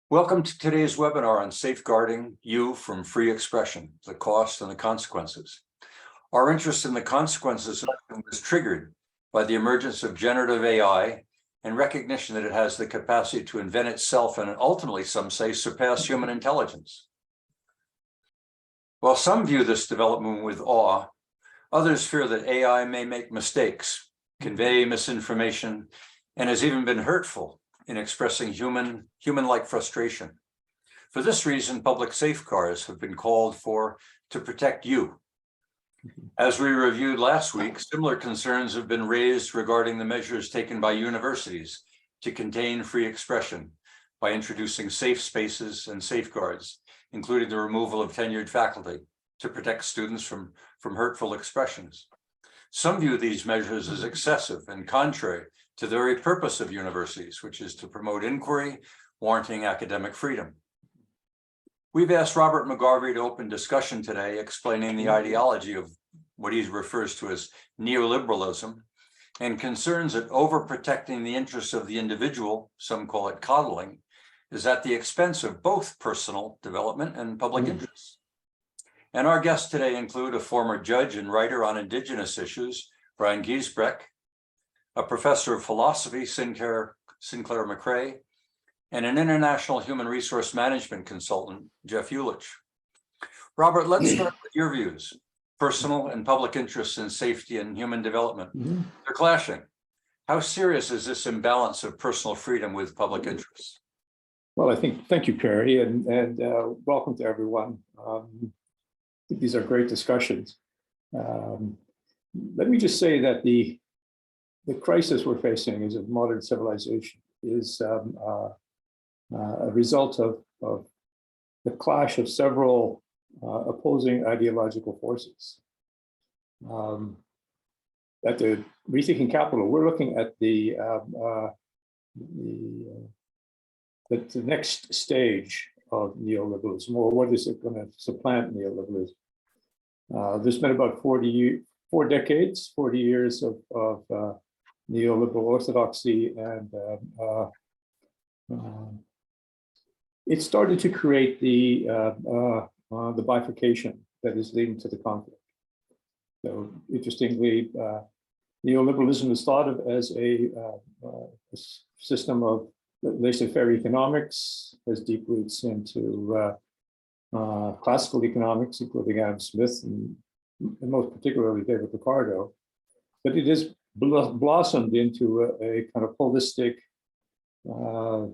Welcome to today's webinar on safeguarding you from free expression, the cost and the consequences. Our interest in the consequences was triggered by the emergence of generative AI and recognition that it has the capacity to invent itself and ultimately, some say, surpass human intelligence. While some view this development with awe, others fear that AI may make mistakes, convey misinformation, and has even been hurtful in expressing human-like frustration. For this reason, public safeguards have been called for to protect you. As we reviewed last week, similar concerns have been raised regarding the measures taken by universities to contain free expression by introducing safe spaces and safeguards, including the removal of tenured faculty to protect students from hurtful expressions. Some view these measures as excessive and contrary to the very purpose of universities, which is to promote inquiry, warranting academic freedom. We've asked Robert McGarvey to open discussion today, explaining the ideology of what he refers to as neoliberalism and concerns that overprotecting the interests of the individual, some call it coddling, is at the expense of both personal development and public interests. And our guests today include a former judge and writer on Indigenous issues, Brian Giesbrecht, a professor of philosophy, Sinclair McRae, and an international human resource management consultant, Jeff Ulich. Robert, let's start with your views. Personal and public interests in safety and human development. They're clashing. How serious is this imbalance of personal freedom with public interests? Well, thank you, Perry, and welcome to everyone. These are great discussions. Let me just say that the crisis we're facing as a modern civilization is a result of the clash of several opposing ideological forces. At the Rethinking Capital, we're looking at the next stage of neoliberalism, or what is it going to supplant neoliberalism? There's been about 4 decades, 40 years of neoliberal orthodoxy, and it started to create the bifurcation that is leading to the conflict. So, interestingly, neoliberalism is thought of as a system of laissez-faire economics, has deep roots into classical economics, including Adam Smith and most particularly David Ricardo, but it has blossomed into a kind of holistic, I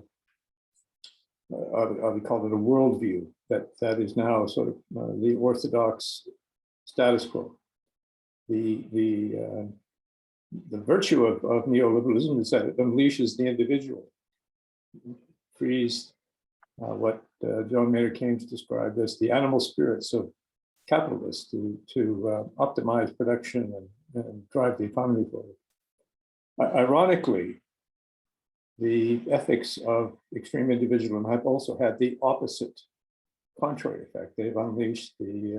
would call it a worldview that is now sort of the orthodox status quo. The virtue of neoliberalism is that it unleashes the individual, frees what John Maynard Keynes described as the animal spirits of capitalists to optimize production and drive the economy forward. Ironically, the ethics of extreme individualism have also had the opposite, contrary effect. They've unleashed the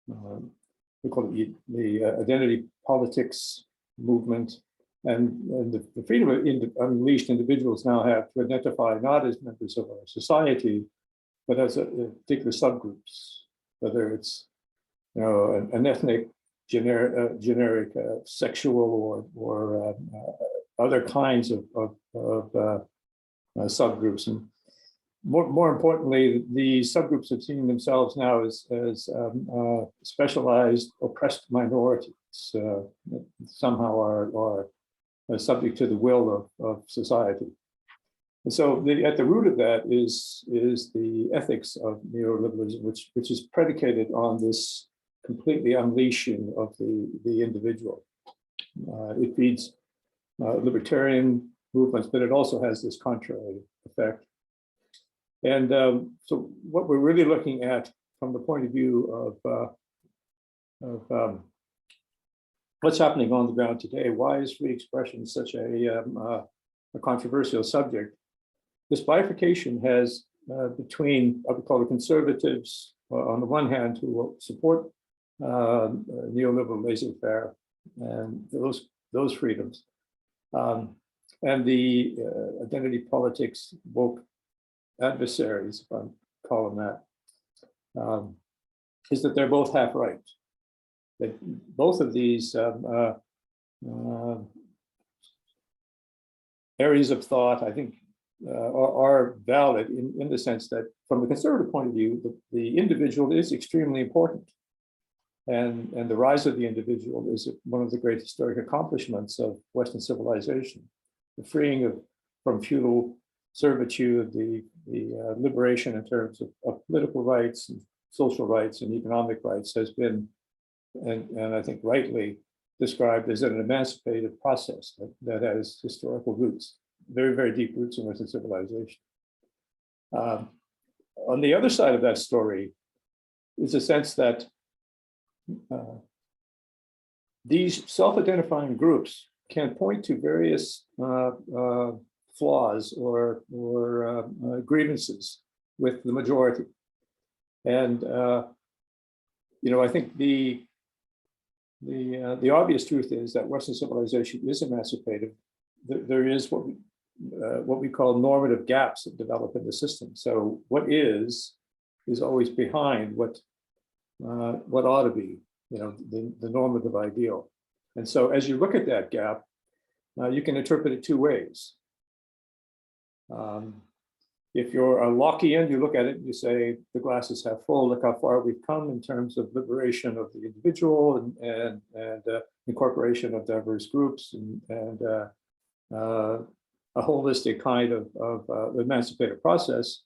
we call it the identity politics movement, and the freedom of unleashed individuals now have to identify not as members of our society, but as particular subgroups, whether it's an ethnic, generic, sexual, or other kinds of subgroups. And more importantly, the subgroups have seen themselves now as specialized, oppressed minorities that somehow are subject to the will of society. And so at the root of that is the ethics of neoliberalism, which is predicated on this completely unleashing of the individual. It feeds libertarian movements, but it also has this contrary effect. And so what we're really looking at from the point of view of what's happening on the ground today, why is free expression such a controversial subject? This bifurcation has between, I would call it, conservatives on the one hand, who will support neoliberal laissez-faire and those freedoms, and the identity politics woke adversaries, if I call them that, is that they're both half right. That both of these areas of thought, I think, are valid in the sense that, from the conservative point of view, the individual is extremely important. And the rise of the individual is one of the great historic accomplishments of Western civilization. The freeing from feudal servitude, the liberation in terms of political rights and social rights and economic rights has been, and I think rightly, described as an emancipative process that has historical roots, very, very deep roots in Western civilization. On the other side of that story is a sense that these self-identifying groups can point to various flaws or grievances with the majority. And I think the obvious truth is that Western civilization is emancipative. There is what we call normative gaps that develop in the system. So what is always behind what ought to be, the normative ideal. And so as you look at that gap, you can interpret it two ways. If you're a Lockean, you look at it and you say, the glass is half full, look how far we've come in terms of liberation of the individual and incorporation of diverse groups and a holistic kind of emancipative process.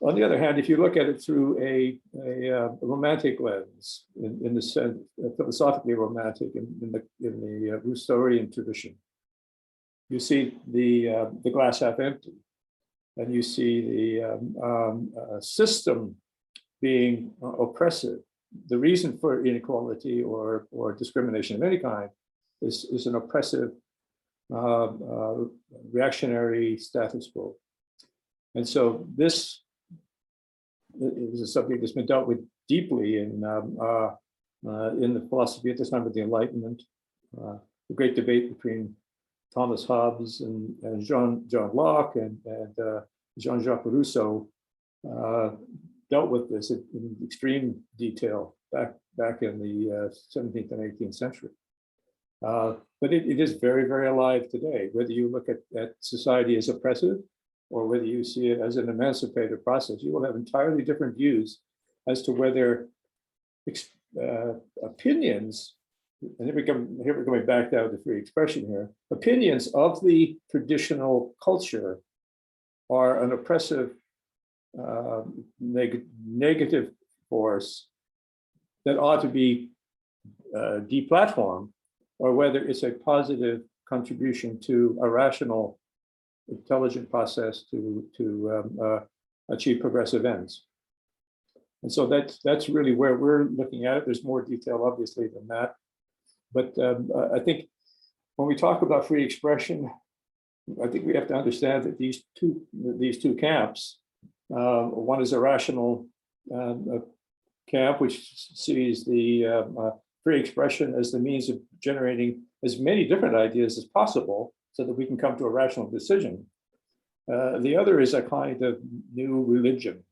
On the other hand, if you look at it through a romantic lens, in the sense, philosophically romantic, in the Rousseauian tradition, you see the glass half empty, and you see the system being oppressive. The reason for inequality or discrimination of any kind is an oppressive reactionary status quo. And so this is a subject that's been dealt with deeply in the philosophy at this time of the Enlightenment. The great debate between Thomas Hobbes and John Locke and Jean-Jacques Rousseau dealt with this in extreme detail back in the 17th and 18th century. But it is very, very alive today, whether you look at society as oppressive or whether you see it as an emancipative process. You will have entirely different views as to whether opinions, and here we're going back down to free expression here, opinions of the traditional culture are an oppressive negative force that ought to be deplatformed, or whether it's a positive contribution to a rational, intelligent process to achieve progressive ends. And so that's really where we're looking at it. There's more detail, obviously, than that. But I think when we talk about free expression, I think we have to understand that these two camps, one is a rational camp, which sees the free expression as the means of generating as many different ideas as possible so that we can come to a rational decision. The other is a kind of new religion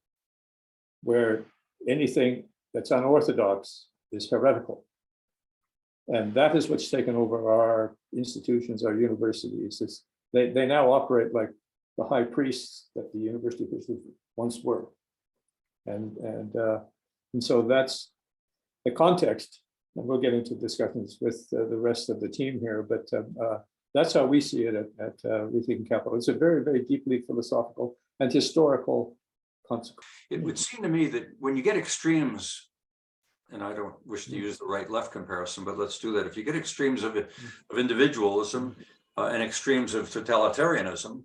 where anything that's unorthodox is heretical. And that is what's taken over our institutions, our universities. They now operate like the high priests that the university officials once were. And so that's the context. And we'll get into discussions with the rest of the team here, but that's how we see it at Rethinking Capital. It's a very, very deeply philosophical and historical consequence. It would seem to me that when you get extremes, and I don't wish to use the right-left comparison, but let's do that. If you get extremes of individualism and extremes of totalitarianism,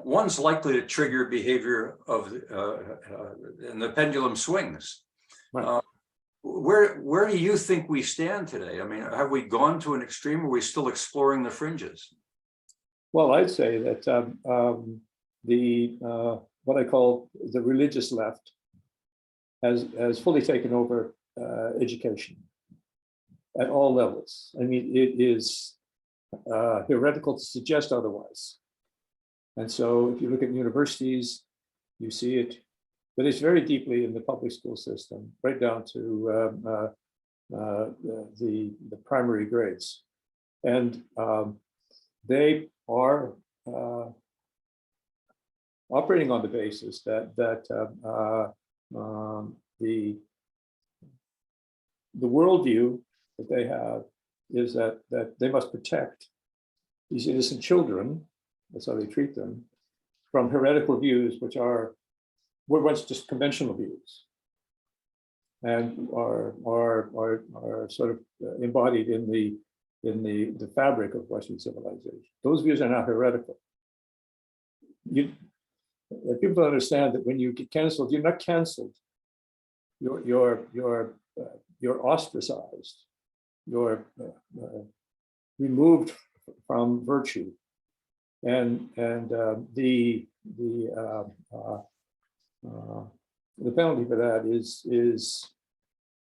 one's likely to trigger behavior and the pendulum swings. Right. Where do you think we stand today? I mean, have we gone to an extreme, or are we still exploring the fringes? Well, I'd say that what I call the religious left has fully taken over education at all levels. I mean, it is heretical to suggest otherwise. And so if you look at universities, you see it, but it's very deeply in the public school system, right down to the primary grades. And they are operating on the basis that the worldview that they have is that they must protect these innocent children, that's how they treat them, from heretical views, which were once just conventional views, and are sort of embodied in the fabric of Western civilization. Those views are not heretical. People don't understand that when you get canceled, you're not canceled. You're ostracized. You're removed from virtue, and the penalty for that is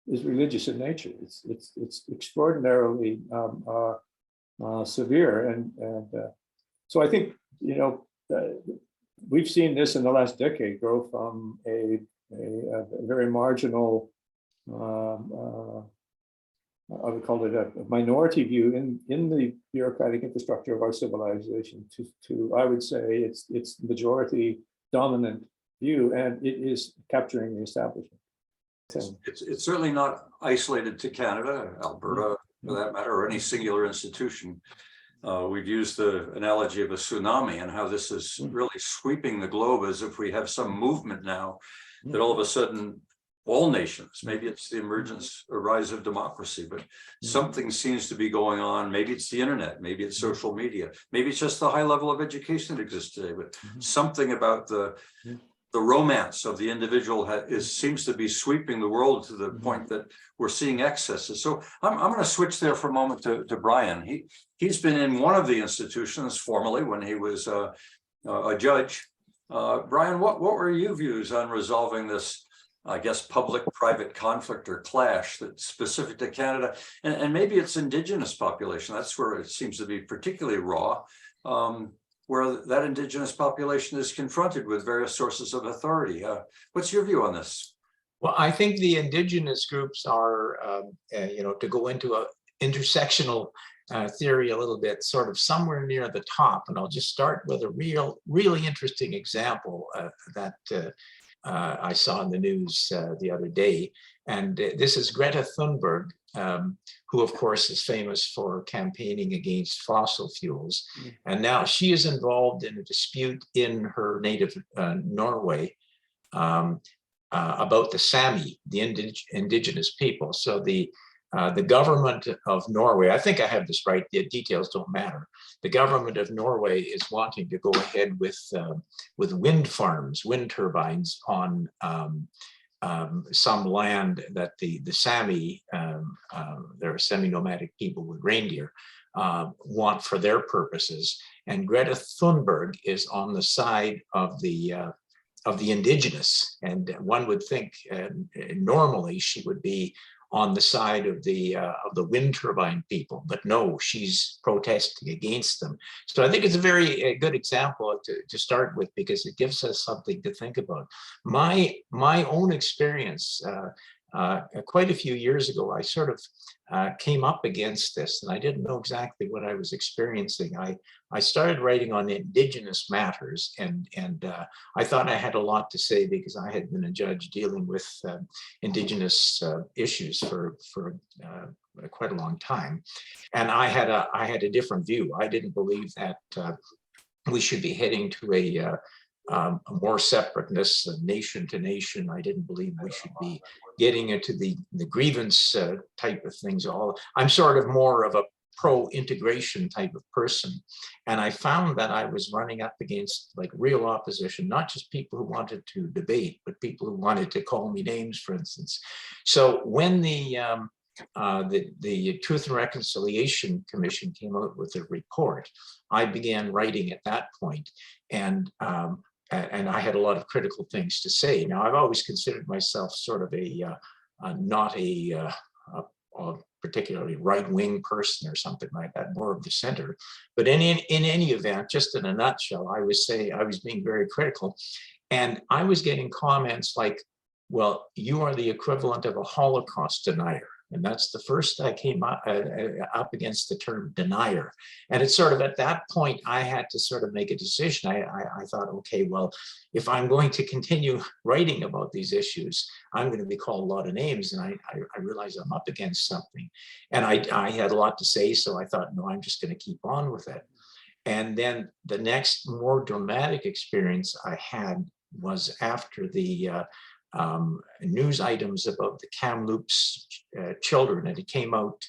religious in nature. It's extraordinarily severe, and so I think we've seen this in the last decade grow from a very marginal, I would call it a minority view in the bureaucratic infrastructure of our civilization to I would say it's majority dominant view, and it is capturing the establishment. It's certainly not isolated to Canada, Alberta, for that matter, or any singular institution. We've used the analogy of a tsunami and how this is really sweeping the globe, as if we have some movement now that all of a sudden all nations, maybe it's the emergence or rise of democracy, but something seems to be going on. Maybe it's the internet, maybe it's social media, maybe it's just the high level of education that exists today, but something about the romance of the individual seems to be sweeping the world to the point that we're seeing excesses. So I'm going to switch there for a moment to Brian. He's been in one of the institutions formerly when he was a judge. Brian, what were your views on resolving this, I guess, public-private conflict or clash that's specific to Canada, and maybe it's Indigenous population? That's where it seems to be particularly raw, where that Indigenous population is confronted with various sources of authority. What's your view on this? Well, I think the Indigenous groups are, to go into an intersectional theory a little bit, sort of somewhere near the top. And I'll just start with a really interesting example that I saw in the news the other day. And this is Greta Thunberg, who of course is famous for campaigning against fossil fuels. And now she is involved in a dispute in her native Norway about the Sami, the indigenous people. So the government of Norway, I think I have this right, the details don't matter. The government of Norway is wanting to go ahead with wind farms, wind turbines on some land that the Sami, they're semi-nomadic people with reindeer, want for their purposes. And Greta Thunberg is on the side of the indigenous. And one would think normally she would be on the side of the wind turbine people, but no, she's protesting against them. So I think it's a very good example to start with, because it gives us something to think about. My own experience, quite a few years ago, I sort of came up against this, and I didn't know exactly what I was experiencing. I started writing on Indigenous matters, and I thought I had a lot to say because I had been a judge dealing with Indigenous issues for quite a long time, and I had a different view. I didn't believe that we should be heading to a more separateness, nation to nation. I didn't believe we should be getting into the grievance type of things. I'm sort of more of a pro-integration type of person. And I found that I was running up against like real opposition, not just people who wanted to debate, but people who wanted to call me names, for instance. So when the Truth and Reconciliation Commission came out with a report, I began writing at that point, and I had a lot of critical things to say. Now, I've always considered myself sort of not a particularly right-wing person or something like that, more of the center. But in any event, just in a nutshell, I was being very critical, and I was getting comments like, well, you are the equivalent of a Holocaust denier. And that's the first I came up against the term denier. And it's sort of at that point, I had to sort of make a decision. I thought, okay, well, if I'm going to continue writing about these issues, I'm going to be called a lot of names. And I realized I'm up against something. And I had a lot to say, so I thought, no, I'm just going to keep on with it. And then the next more dramatic experience I had was after the news items about the Kamloops children, and it came out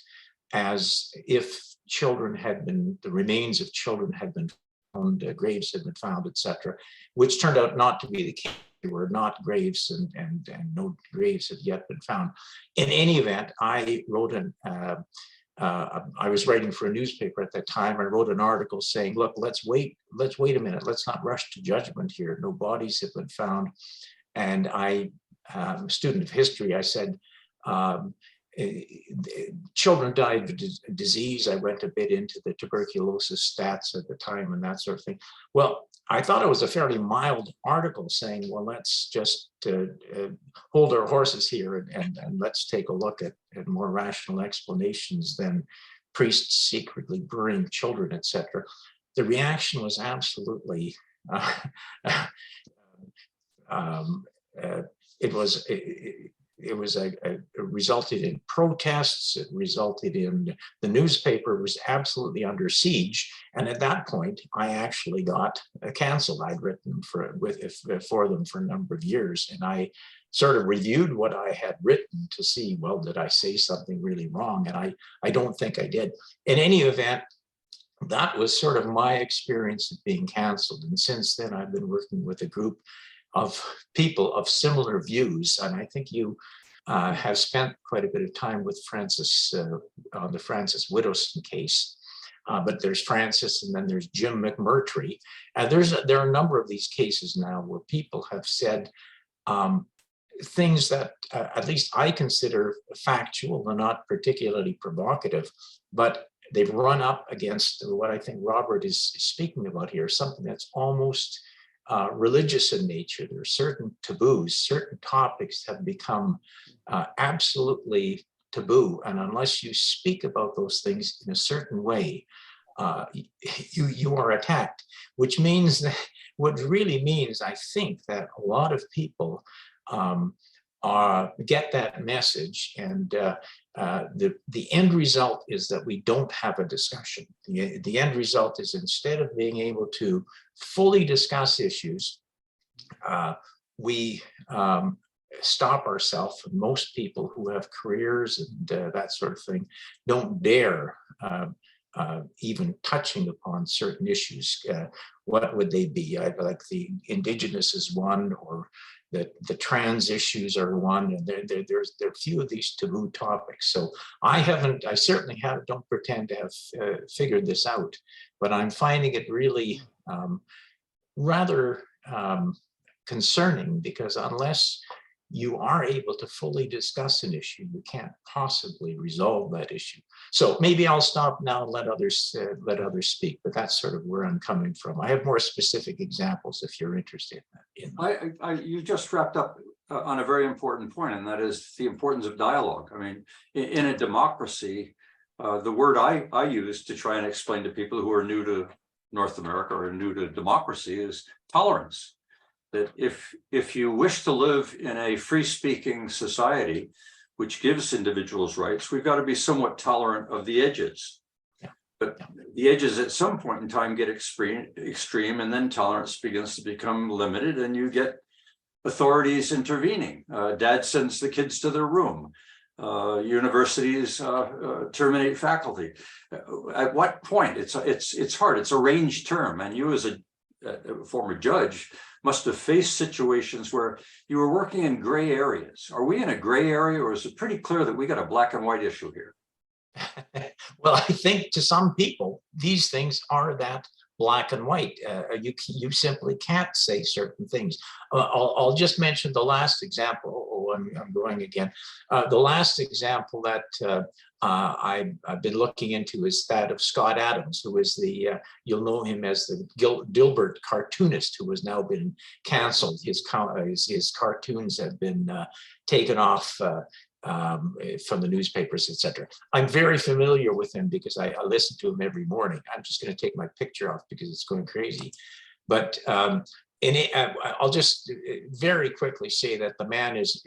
as if children had been, the remains of children had been found, graves had been found, etc., which turned out not to be the case. They were not graves, and no graves had yet been found. In any event, I wrote I was writing for a newspaper at that time. I wrote an article saying, look, let's wait a minute. Let's not rush to judgment here. No bodies have been found. And I, a student of history, I said, children died of disease. I went a bit into the tuberculosis stats at the time and that sort of thing. Well, I thought it was a fairly mild article saying, well, let's just hold our horses here and let's take a look at more rational explanations than priests secretly burying children, etc. The reaction was absolutely it resulted in protests. It resulted in the newspaper was absolutely under siege. And at that point, I actually got canceled. I'd written for them for a number of years, and I sort of reviewed what I had written to see, well, did I say something really wrong? And I don't think I did. In any event, that was sort of my experience of being canceled. And since then, I've been working with a group of people of similar views. And I think you have spent quite a bit of time with Francis on the Francis Widdowson case. But there's Francis, and then there's Jim McMurtry. And there are a number of these cases now where people have said things that at least I consider factual and not particularly provocative, but they've run up against what I think Robert is speaking about here, something that's almost religious in nature. There are certain taboos, certain topics have become absolutely taboo. And unless you speak about those things in a certain way, you are attacked, which means that what really means, I think, that a lot of people get that message, and the end result is that we don't have a discussion. The end result is, instead of being able to fully discuss issues, we stop ourselves. Most people who have careers and that sort of thing don't dare even touching upon certain issues. What would they be? Like the Indigenous is one, or the trans issues are one, and there are a few of these taboo topics. So I certainly don't pretend to have figured this out, but I'm finding it really rather concerning, because unless you are able to fully discuss an issue, you can't possibly resolve that issue. So maybe I'll stop now and let others speak, but that's sort of where I'm coming from. I have more specific examples if you're interested in that. You just wrapped up on a very important point, and that is the importance of dialogue. I mean, in a democracy, the word I use to try and explain to people who are new to North America or new to democracy is tolerance. That if you wish to live in a free-speaking society, which gives individuals rights, we've got to be somewhat tolerant of the edges. Yeah. But the edges at some point in time get extreme, and then tolerance begins to become limited, and you get authorities intervening. Dad sends the kids to their room. Universities terminate faculty. At what point? It's hard. It's a range term, and you as a former judge must have faced situations where you were working in gray areas. Are we in a gray area, or is it pretty clear that we got a black and white issue here? Well, I think to some people, these things are that black and white. You simply can't say certain things. I'll just mention the last example I'm going again. The last example that I've been looking into is that of Scott Adams, who is you'll know him as the Dilbert cartoonist, who has now been canceled. His cartoons have been taken off from the newspapers, etc. I'm very familiar with him because I listen to him every morning. I'm just going to take my picture off because it's going crazy. But I'll just very quickly say that the man is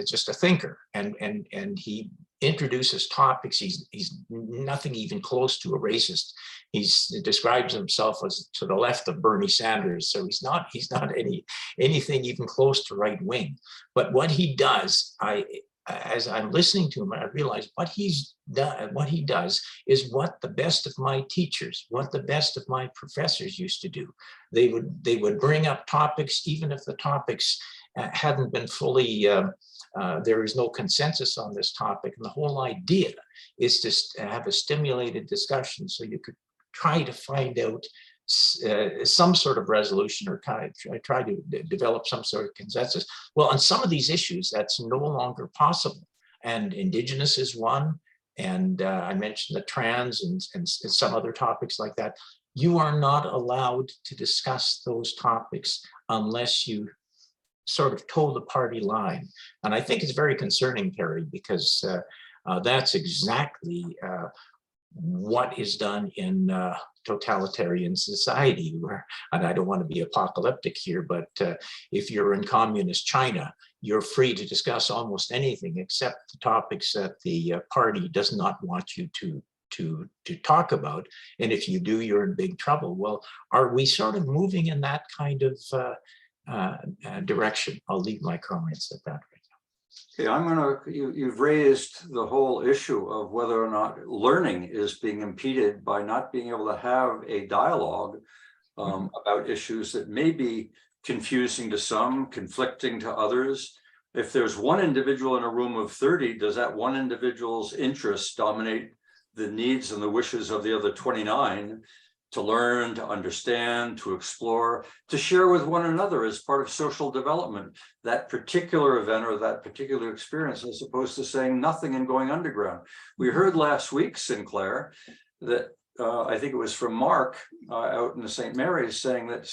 just a thinker, and he introduces topics. He's nothing even close to a racist. He describes himself as to the left of Bernie Sanders, so he's not anything even close to right wing. But what he does, as I'm listening to him, I realize what he does is what the best of my teachers, what the best of my professors used to do. They would bring up topics, even if the topics hadn't been fully, there is no consensus on this topic. And the whole idea is to have a stimulated discussion so you could try to find out some sort of resolution, or try to develop some sort of consensus. Well, on some of these issues, that's no longer possible. And Indigenous is one. And I mentioned the trans and some other topics like that. You are not allowed to discuss those topics unless you sort of toe the party line. And I think it's very concerning, Terry, because that's exactly what is done in totalitarian society, and I don't want to be apocalyptic here, but if you're in communist China, you're free to discuss almost anything except the topics that the party does not want you to talk about. And if you do, you're in big trouble. Well, are we sort of moving in that kind of direction? I'll leave my comments at that. Okay, you've raised the whole issue of whether or not learning is being impeded by not being able to have a dialogue about issues that may be confusing to some, conflicting to others. If there's one individual in a room of 30, does that one individual's interests dominate the needs and the wishes of the other 29 to learn, to understand, to explore, to share with one another as part of social development, that particular event or that particular experience, as opposed to saying nothing and going underground? We heard last week, Sinclair, that I think it was from Mark out in the St. Mary's, saying that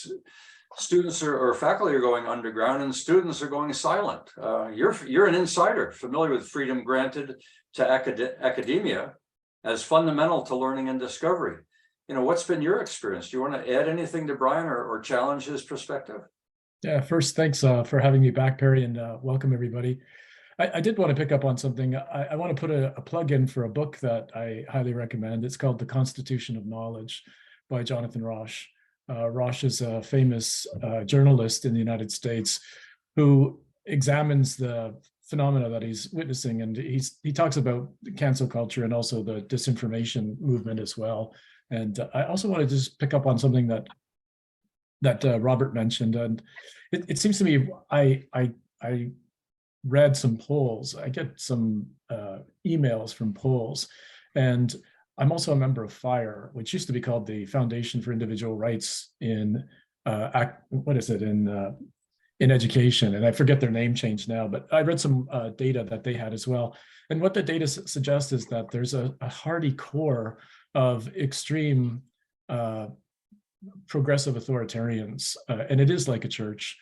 students or faculty are going underground and students are going silent. You're an insider, familiar with freedom granted to academia as fundamental to learning and discovery. You know, what's been your experience? Do you want to add anything to Brian or challenge his perspective? Yeah, first, thanks for having me back, Perry, and welcome everybody. I did want to pick up on something. I want to put a plug in for a book that I highly recommend. It's called The Constitution of Knowledge by Jonathan Rauch. Rauch is a famous journalist in the United States who examines the phenomena that he's witnessing, and he talks about cancel culture and also the disinformation movement as well. And I also want to just pick up on something that Robert mentioned, and it seems to me I read some polls. I get some emails from polls, and I'm also a member of FIRE, which used to be called the Foundation for Individual Rights in in education, and I forget their name change now, but I read some data that they had as well. And what the data suggests is that there's a hardy core of extreme progressive authoritarians, and it is like a church,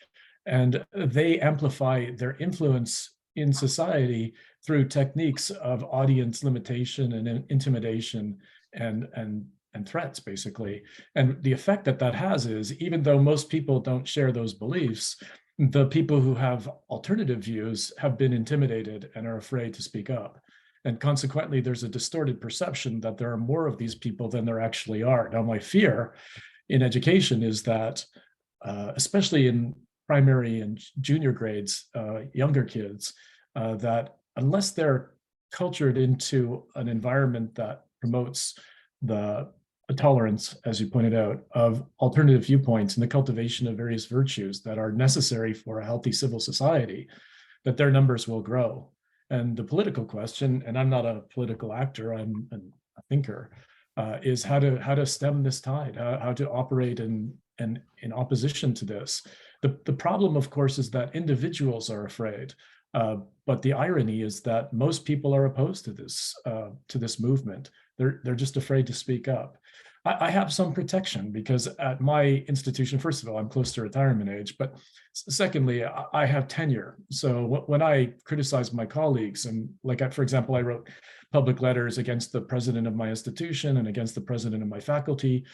and they amplify their influence in society through techniques of audience limitation and intimidation and threats, basically. And the effect that has is, even though most people don't share those beliefs, the people who have alternative views have been intimidated and are afraid to speak up. And consequently, there's a distorted perception that there are more of these people than there actually are. Now, my fear in education is that, especially in primary and junior grades, younger kids, that unless they're cultured into an environment that promotes the tolerance, as you pointed out, of alternative viewpoints and the cultivation of various virtues that are necessary for a healthy civil society, that their numbers will grow. And the political question, and I'm not a political actor, I'm a thinker, is how to stem this tide, how to operate in opposition to this. The problem, of course, is that individuals are afraid But the irony is that most people are opposed to this movement. They're just afraid to speak up. I have some protection because at my institution, first of all, I'm close to retirement age, but secondly, I have tenure. So when I criticize my colleagues, and for example, I wrote public letters against the president of my institution and against the president of my faculty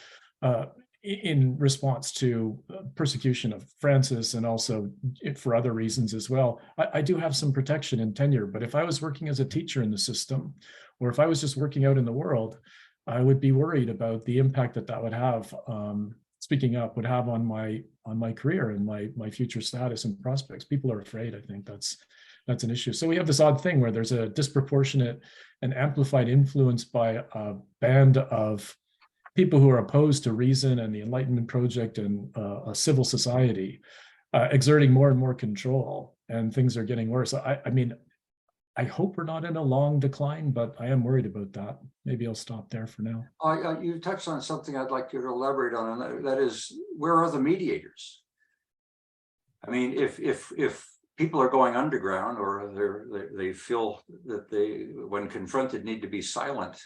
in response to persecution of Francis, and also for other reasons as well. I do have some protection in tenure, but if I was working as a teacher in the system, or if I was just working out in the world, I would be worried about the impact that would have, speaking up would have on my career and my future status and prospects. People are afraid. I think that's an issue. So we have this odd thing where there's a disproportionate and amplified influence by a band of people who are opposed to reason and the Enlightenment project and a civil society exerting more and more control, and things are getting worse. I mean, I hope we're not in a long decline, but I am worried about that. Maybe I'll stop there for now. You touched on something I'd like you to elaborate on, and that is, where are the mediators? I mean, if people are going underground, or they feel that they, when confronted, need to be silent,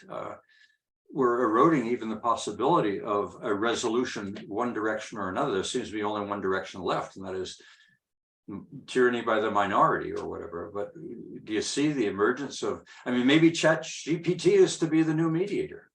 we're eroding even the possibility of a resolution one direction or another. There seems to be only one direction left, and that is tyranny by the minority or whatever. But do you see the emergence of, I mean, maybe ChatGPT is to be the new mediator?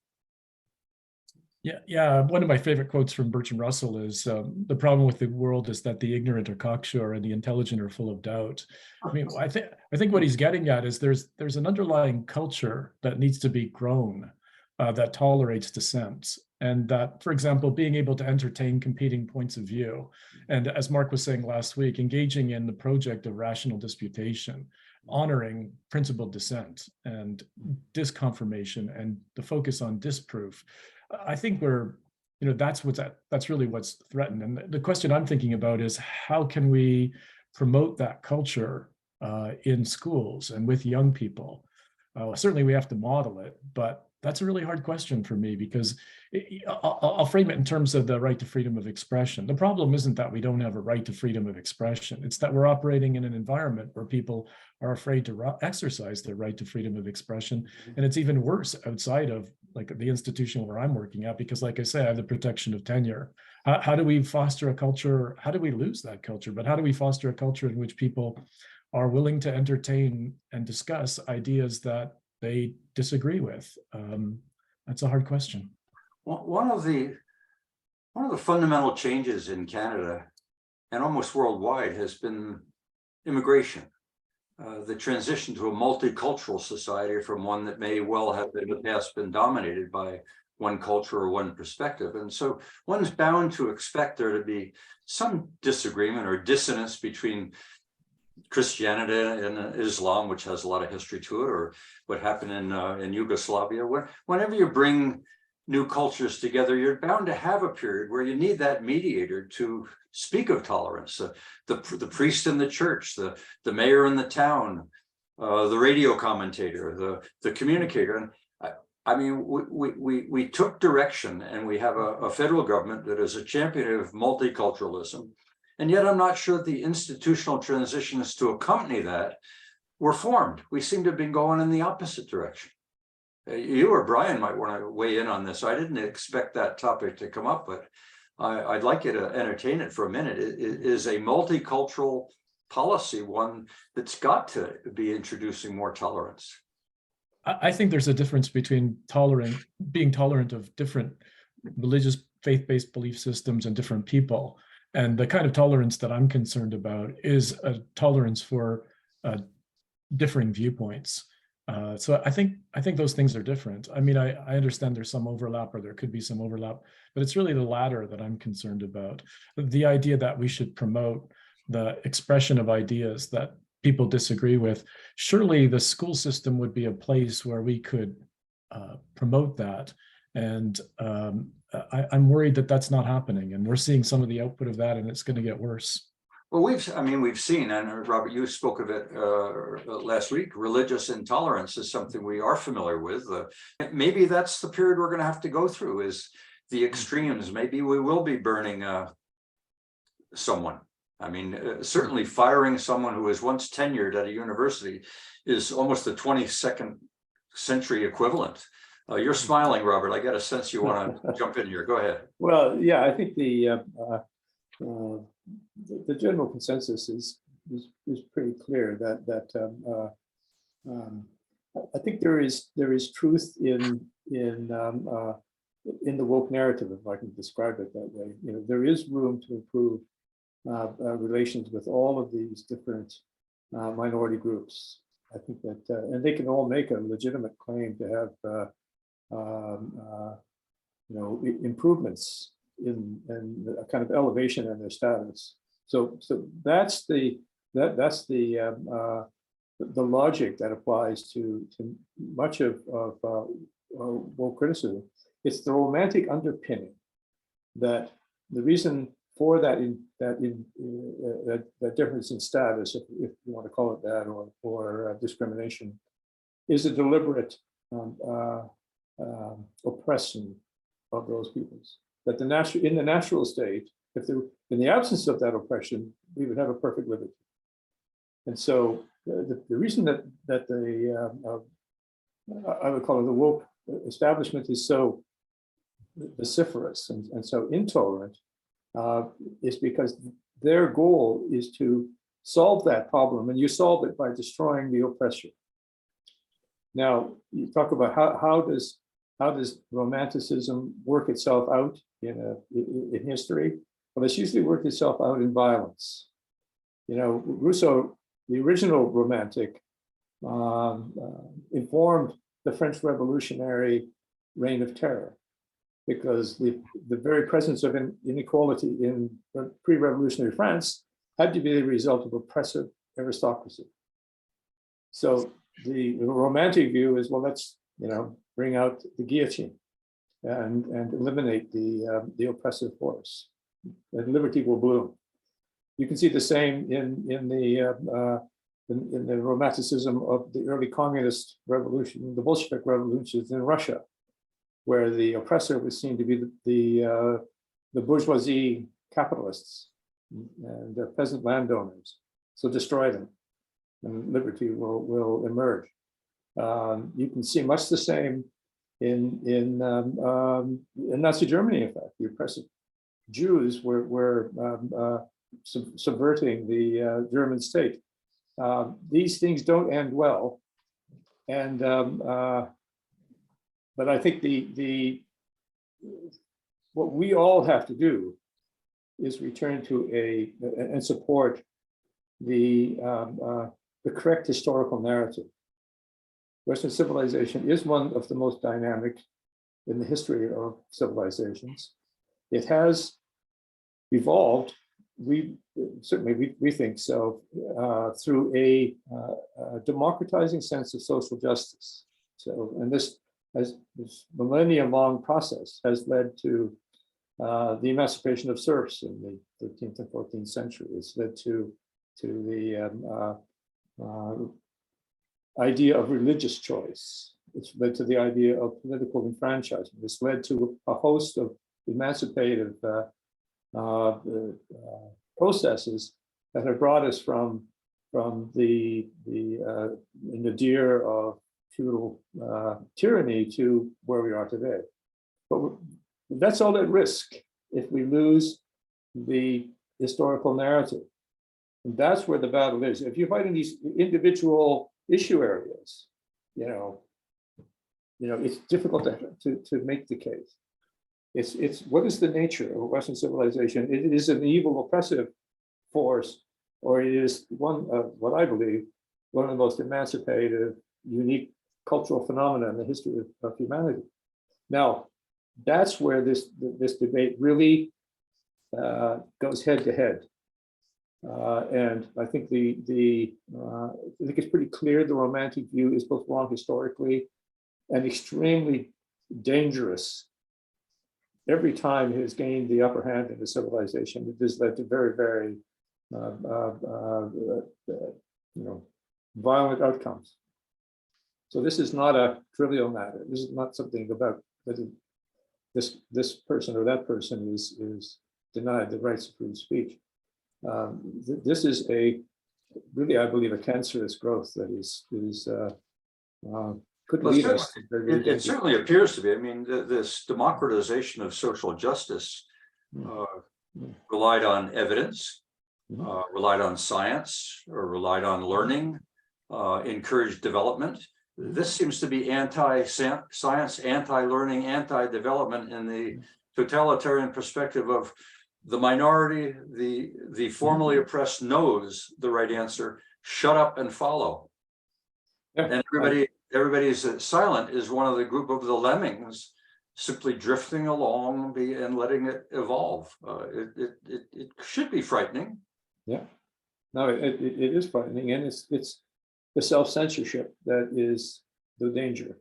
Yeah. One of my favorite quotes from Bertrand Russell is, the problem with the world is that the ignorant are cocksure and the intelligent are full of doubt. I mean, I think what he's getting at is there's an underlying culture that needs to be grown that tolerates dissent. And that, for example, being able to entertain competing points of view. And as Mark was saying last week, engaging in the project of rational disputation, honoring principled dissent and disconfirmation and the focus on disproof. I think that's really what's threatened. And the question I'm thinking about is, how can we promote that culture in schools and with young people? Certainly we have to model it, but that's a really hard question for me, because I'll frame it in terms of the right to freedom of expression. The problem isn't that we don't have a right to freedom of expression. It's that we're operating in an environment where people are afraid to exercise their right to freedom of expression. And it's even worse outside of the institution where I'm working at, because like I say, I have the protection of tenure. How do we foster a culture? How do we lose that culture? But how do we foster a culture in which people are willing to entertain and discuss ideas that they disagree with? That's a hard question. One of the fundamental changes in Canada and almost worldwide has been immigration. The transition to a multicultural society from one that may well have in the past been dominated by one culture or one perspective. And so one's bound to expect there to be some disagreement or dissonance between Christianity and Islam, which has a lot of history to it, or what happened in Yugoslavia. Whenever you bring new cultures together, you're bound to have a period where you need that mediator to speak of tolerance. The priest in the church, the mayor in the town, the radio commentator, the communicator. And I mean, we took direction, and we have a federal government that is a champion of multiculturalism. And yet I'm not sure the institutional transitions to accompany that were formed. We seem to have been going in the opposite direction. You or Brian might want to weigh in on this. I didn't expect that topic to come up, but I'd like you to entertain it for a minute. Is a multicultural policy one that's got to be introducing more tolerance? I think there's a difference between being tolerant of different religious, faith-based belief systems and different people. And the kind of tolerance that I'm concerned about is a tolerance for differing viewpoints. So I think those things are different. I mean, I understand there's some overlap, or there could be some overlap, but it's really the latter that I'm concerned about. The idea that we should promote the expression of ideas that people disagree with. Surely the school system would be a place where we could promote that. And I'm worried that that's not happening, and we're seeing some of the output of that, and it's going to get worse. Well, we've seen, and Robert, you spoke of it last week, religious intolerance is something we are familiar with. Maybe that's the period we're going to have to go through, is the extremes. Maybe we will be burning someone. I mean, certainly firing someone who was once tenured at a university is almost the 22nd century equivalent. You're smiling, Robert. I got a sense you want to jump in here. Go ahead. Well, yeah, I think the general consensus is pretty clear that I think there is truth in the woke narrative, if I can describe it that way. You know, there is room to improve relations with all of these different minority groups. I think that, and they can all make a legitimate claim to have, improvements in a kind of elevation in their status. So that's the logic that applies to much of woke criticism. It's the romantic underpinning that the reason for that difference in status, if you want to call it that, or discrimination, is a deliberate oppression of those peoples. That in the natural state, in the absence of that oppression, we would have a perfect liberty. And so the reason that I would call it the woke establishment is so vociferous and so intolerant is because their goal is to solve that problem, and you solve it by destroying the oppressor. Now, you talk about how does romanticism work itself out in history? Well, it's usually worked itself out in violence. You know, Rousseau, the original romantic, informed the French Revolutionary reign of terror, because the very presence of inequality in pre-revolutionary France had to be the result of oppressive aristocracy. So the romantic view is, well, let's bring out the guillotine and eliminate the oppressive force, and liberty will bloom. You can see the same in the romanticism of the early communist revolution, the Bolshevik revolutions in Russia, where the oppressor was seen to be the bourgeoisie capitalists and the peasant landowners. So destroy them, and liberty will emerge. You can see much the same in Nazi Germany. In fact, the oppressive Jews were subverting the German state. These things don't end well, and but I think what we all have to do is return to and support the correct historical narrative. Western civilization is one of the most dynamic in the history of civilizations. It has evolved. We think so through a democratizing sense of social justice. So, and this millennium-long process has led to the emancipation of serfs in the 13th and 14th century. It's led to the idea of religious choice. It's led to the idea of political enfranchisement. It's led to a host of emancipative processes that have brought us from the nadir of feudal tyranny to where we are today. But that's all at risk if we lose the historical narrative. And that's where the battle is. If you fight in these individual issue areas, it's difficult to make the case. It's what is the nature of Western civilization? It is an evil, oppressive force, or it is one of what I believe one of the most emancipative, unique cultural phenomena in the history of humanity. Now, that's where this debate really goes head to head. And I think I think it's pretty clear the romantic view is both wrong historically and extremely dangerous. Every time it has gained the upper hand in the civilization, it has led to very, very violent outcomes. So this is not a trivial matter. This is not something about whether this person or that person is denied the rights of free speech. This is a really, I believe, a cancerous growth that could Well, lead us to very, very it dangerous certainly places. appears to be. I mean, this democratization of social justice relied on evidence, relied on science, or relied on learning, encouraged development. This seems to be anti-science, anti-learning, anti-development in the totalitarian perspective of the minority, the formerly oppressed knows the right answer, shut up and follow. Yeah, And everybody's silent is one of the group of the lemmings simply drifting along and letting it evolve. It should be frightening. yeah. No, it is frightening, and it's the self-censorship that is the danger.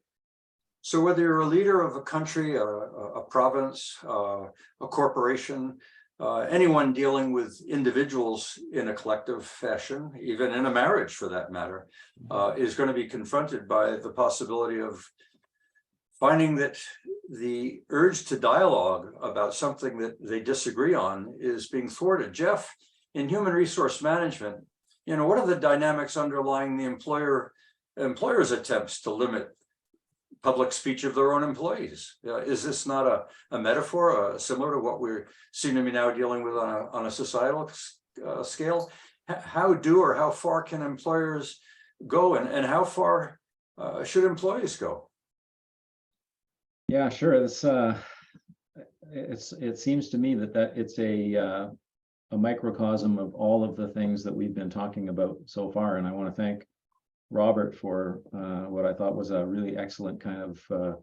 So whether you're a leader of a country, a province, a corporation, anyone dealing with individuals in a collective fashion, even in a marriage for that matter, is going to be confronted by the possibility of finding that the urge to dialogue about something that they disagree on is being thwarted. Jeff, in human resource management, what are the dynamics underlying the employer's attempts to limit public speech of their own employees? Is this not a metaphor similar to what we seem to be now dealing with on a societal scale? How do or how far can employers go, and how far should employees go? Yeah, sure. It seems to me that it's a microcosm of all of the things that we've been talking about so far, and I want to thank Robert for what I thought was a really excellent kind of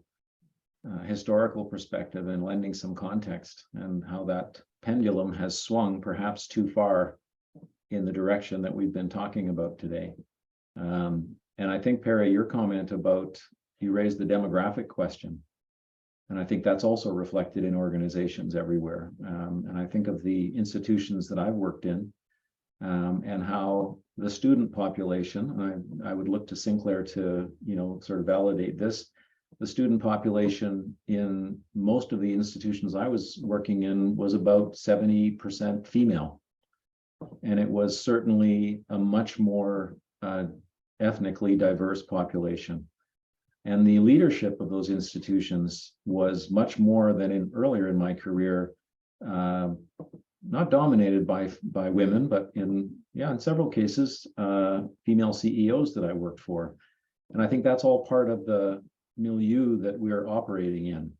historical perspective and lending some context, and how that pendulum has swung perhaps too far in the direction that we've been talking about today. And I think, Perry, your comment about, you raised the demographic question, and I think that's also reflected in organizations everywhere. And I think of the institutions that I've worked in, and how the student population, and I would look to Sinclair to, sort of validate this, the student population in most of the institutions I was working in was about 70% female. And it was certainly a much more ethnically diverse population. And the leadership of those institutions was much more than earlier in my career, not dominated by women, but in several cases, female CEOs that I worked for. And I think that's all part of the milieu that we're operating in.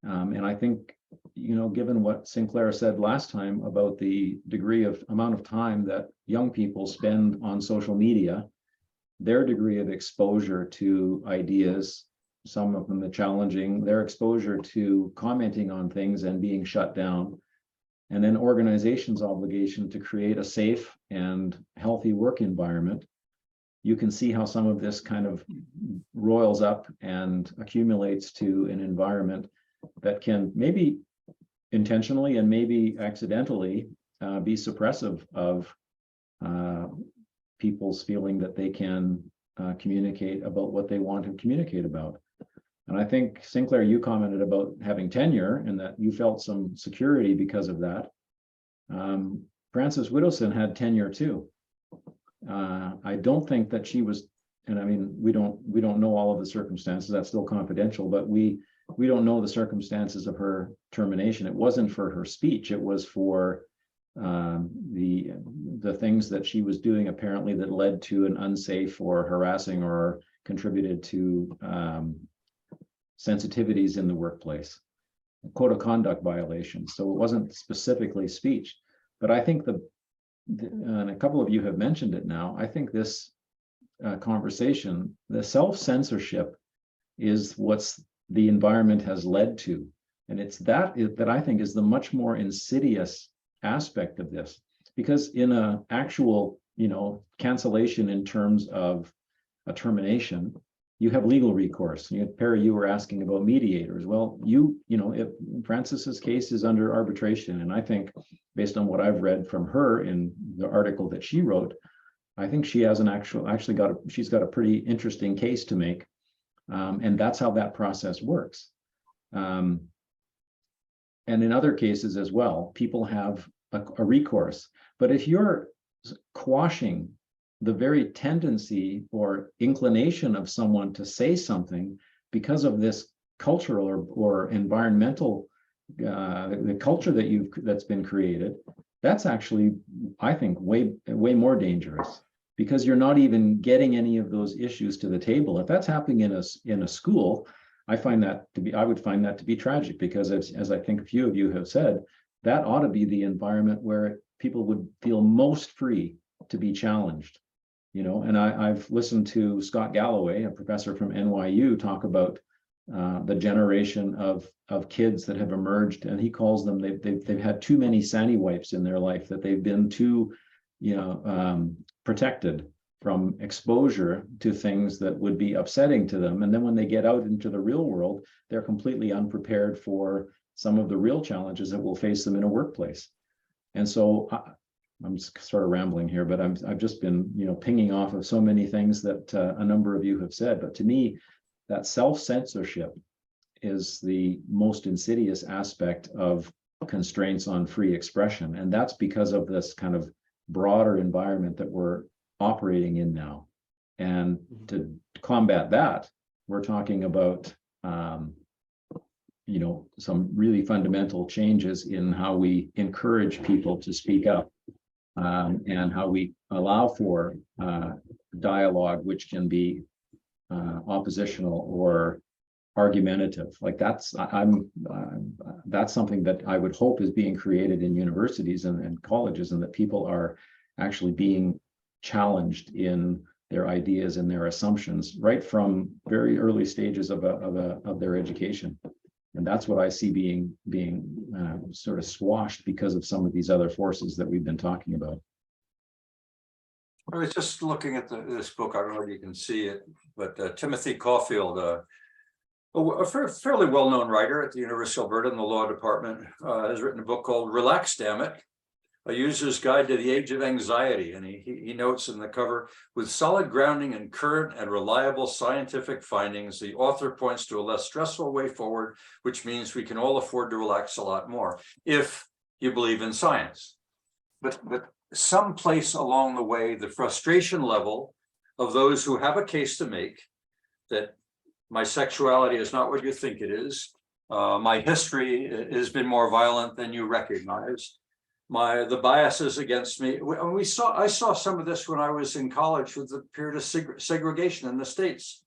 And I think, given what Sinclair said last time about the amount of time that young people spend on social media, their degree of exposure to ideas, some of them the challenging, their exposure to commenting on things and being shut down, and then organizations' obligation to create a safe and healthy work environment. You can see how some of this kind of roils up and accumulates to an environment that can maybe intentionally and maybe accidentally be suppressive of people's feeling that they can communicate about what they want to communicate about. And I think, Sinclair, you commented about having tenure and that you felt some security because of that. Frances Widdowson had tenure too. I don't think that she was, and I mean, we don't know all of the circumstances, that's still confidential, but we don't know the circumstances of her termination. It wasn't for her speech, it was for the things that she was doing apparently that led to an unsafe or harassing or contributed to sensitivities in the workplace, code of conduct violations. So it wasn't specifically speech, but I think and a couple of you have mentioned it now, I think this conversation, the self-censorship is what's the environment has led to. And it's that I think is the much more insidious aspect of this, because in a actual, cancellation in terms of a termination, you have legal recourse. Perry, you were asking about mediators. Well, if Frances's case is under arbitration, and I think based on what I've read from her in the article that she wrote, I think she has she's got a pretty interesting case to make. And that's how that process works. And in other cases as well, people have a recourse. But if you're quashing the very tendency or inclination of someone to say something because of this cultural or environmental the culture that's been created, that's actually, I think, way more dangerous, because you're not even getting any of those issues to the table. If that's happening in a school, I would find that to be tragic, because as I think a few of you have said, that ought to be the environment where people would feel most free to be challenged. And I've listened to Scott Galloway, a professor from NYU, talk about the generation of kids that have emerged, and he calls them, they've had too many sandy wipes in their life, that they've been too protected from exposure to things that would be upsetting to them, and then when they get out into the real world, they're completely unprepared for some of the real challenges that will face them in a workplace. And so I'm sort of rambling here, but I've just been pinging off of so many things that a number of you have said. But to me, that self-censorship is the most insidious aspect of constraints on free expression. And that's because of this kind of broader environment that we're operating in now. And to combat that, we're talking about some really fundamental changes in how we encourage people to speak up, and how we allow for dialogue, which can be oppositional or argumentative. Like that's something that I would hope is being created in universities and colleges, and that people are actually being challenged in their ideas and their assumptions right from very early stages of their education. And that's what I see being sort of squashed because of some of these other forces that we've been talking about. I was just looking at this book. I don't know if you can see it, but Timothy Caulfield, a fairly well-known writer at the University of Alberta in the law department, has written a book called Relax, Damn It, A User's Guide to the Age of Anxiety. And he notes in the cover, with solid grounding in current and reliable scientific findings, the author points to a less stressful way forward, which means we can all afford to relax a lot more if you believe in science. But someplace along the way, the frustration level of those who have a case to make that my sexuality is not what you think it is, my history has been more violent than you recognize, the biases against me. I saw some of this when I was in college with the period of segregation in the States,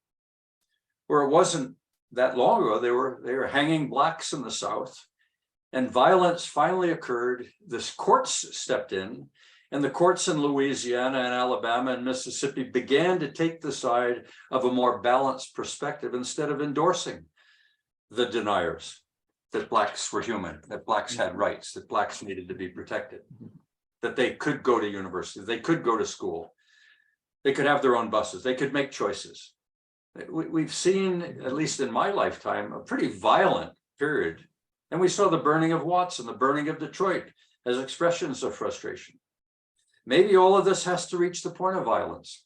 where it wasn't that long ago. They were hanging blacks in the South, and violence finally occurred. The courts stepped in, and the courts in Louisiana and Alabama and Mississippi began to take the side of a more balanced perspective instead of endorsing the deniers that blacks were human, that blacks had rights, that blacks needed to be protected, that they could go to university, they could go to school, they could have their own buses, they could make choices. We've seen, at least in my lifetime, a pretty violent period. And we saw the burning of Watts and the burning of Detroit as expressions of frustration. Maybe all of this has to reach the point of violence.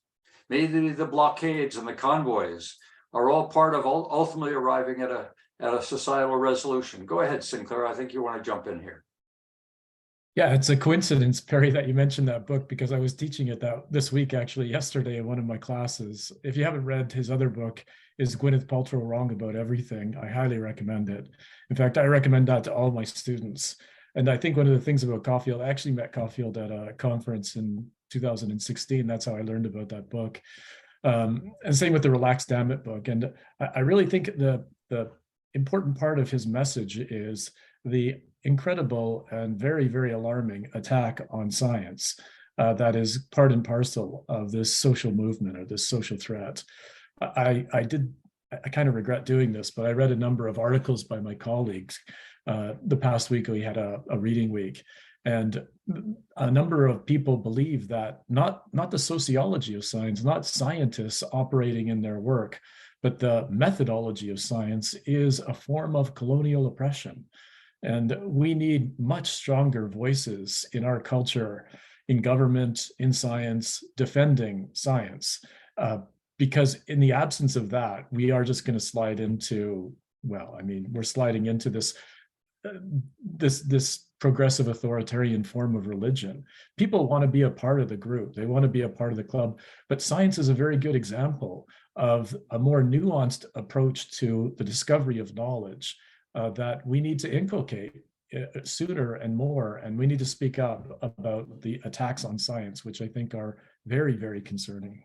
Maybe the blockades and the convoys are all part of ultimately arriving at a societal resolution. Go ahead, Sinclair. I think you want to jump in here. Yeah, it's a coincidence, Perry, that you mentioned that book, because I was teaching it this week, actually, yesterday in one of my classes. If you haven't read his other book, Is Gwyneth Paltrow Wrong About Everything? I highly recommend it. In fact, I recommend that to all my students. And I think one of the things about Caulfield, I actually met Caulfield at a conference in 2016. That's how I learned about that book. And same with the Relax, Damn It book. And I really think the important part of his message is the incredible and very, very alarming attack on science that is part and parcel of this social movement or this social threat. I kind of regret doing this, but I read a number of articles by my colleagues. The past week, we had a reading week, and a number of people believe that not the sociology of science, not scientists operating in their work, but the methodology of science is a form of colonial oppression. And we need much stronger voices in our culture, in government, in science, defending science. Because in the absence of that, we are just going to slide into, we're sliding into this progressive authoritarian form of religion. People want to be a part of the group. They want to be a part of the club. But science is a very good example of a more nuanced approach to the discovery of knowledge that we need to inculcate sooner and more. And we need to speak up about the attacks on science, which I think are very, very concerning.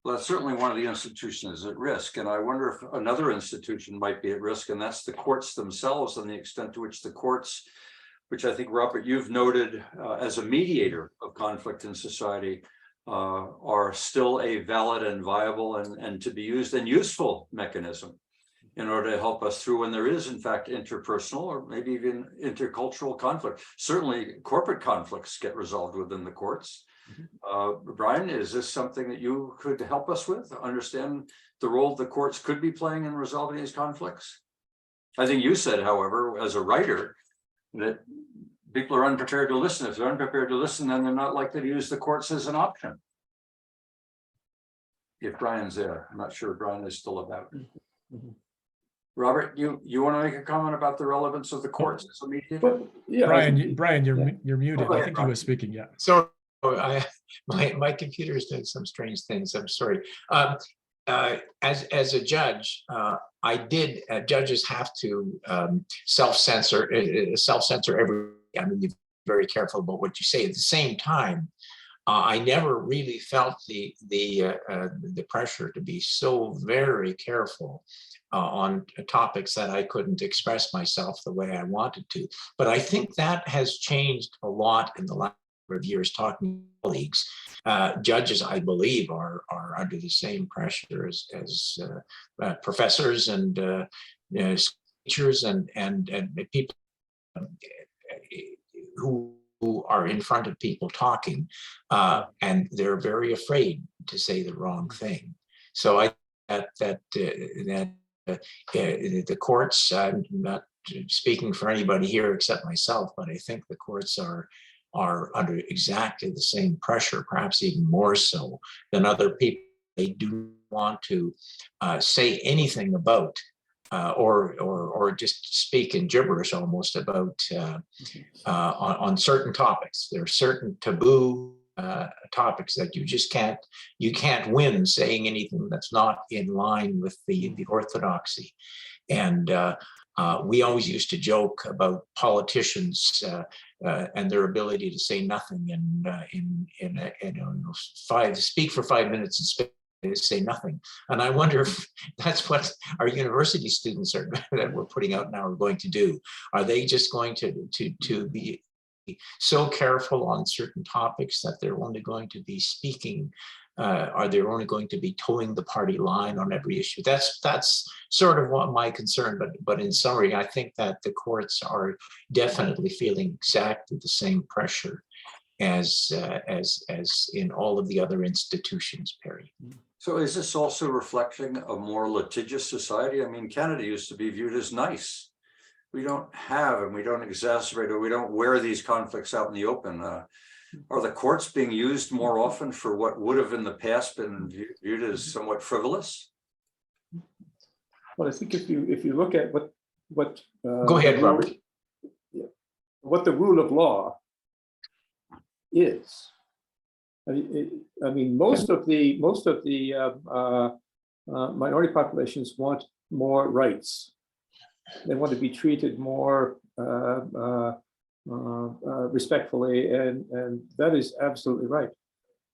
Well, that's certainly one of the institutions at risk. And I wonder if another institution might be at risk, and that's the courts themselves, and the extent to which the courts, which I think, Robert, you've noted as a mediator of conflict in society, are still a valid and viable and to be used and useful mechanism in order to help us through when there is, in fact, interpersonal or maybe even intercultural conflict. Certainly, corporate conflicts get resolved within the courts. Brian, is this something that you could help us with, understand the role the courts could be playing in resolving these conflicts? I think you said, however, as a writer, that people are unprepared to listen. If they're unprepared to listen, then they're not likely to use the courts as an option. If Brian's there, I'm not sure if Brian is still about. Robert, you want to make a comment about the relevance of the courts as a mediator? But, yeah, Brian, you're muted. Oh, go ahead, I think he Brian. was speaking. Yeah. So my computer is doing some strange things. I'm sorry. As a judge, judges have to self-censor every. I mean, you're very careful about what you say. At the same time, I never really felt the pressure to be so very careful on topics that I couldn't express myself the way I wanted to. But I think that has changed a lot in the last of years. Talking to colleagues, judges, I believe, are under the same pressure as professors and teachers and people who are in front of people talking, and they're very afraid to say the wrong thing. So I that the courts, I'm not speaking for anybody here except myself, but I think the courts are under exactly the same pressure, perhaps even more so than other people. They do want to say anything about or just speak in gibberish almost about on certain topics. There are certain taboo topics that you can't win saying anything that's not in line with the orthodoxy. And we always used to joke about politicians and their ability to say nothing speak for 5 minutes and say nothing. And I wonder if that's what our university students that we're putting out now are going to do. Are they just going to be so careful on certain topics that they're only going to be speaking? Are they only going to be towing the party line on every issue? That's sort of what my concern. But in summary, I think that the courts are definitely feeling exactly the same pressure as in all of the other institutions, Perry. So is this also reflecting a more litigious society? I mean, Canada used to be viewed as nice. We don't have, and we don't exacerbate, or we don't wear these conflicts out in the open. Are the courts being used more often for what would have in the past been viewed as somewhat frivolous? Well, I think if you look at what Go ahead, Robert. What the rule of law is. I mean, most of the minority populations want more rights. They want to be treated more respectfully, and that is absolutely right.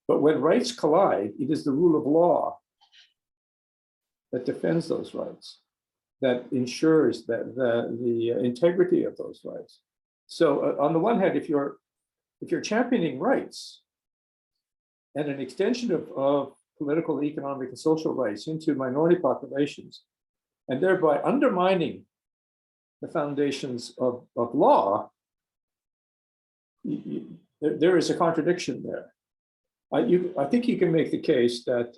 But when rights collide, it is the rule of law that defends those rights, that ensures that the integrity of those rights. So on the one hand, if you're championing rights and an extension of political, economic, and social rights into minority populations, and thereby undermining the foundations of law, there is a contradiction there. I think you can make the case that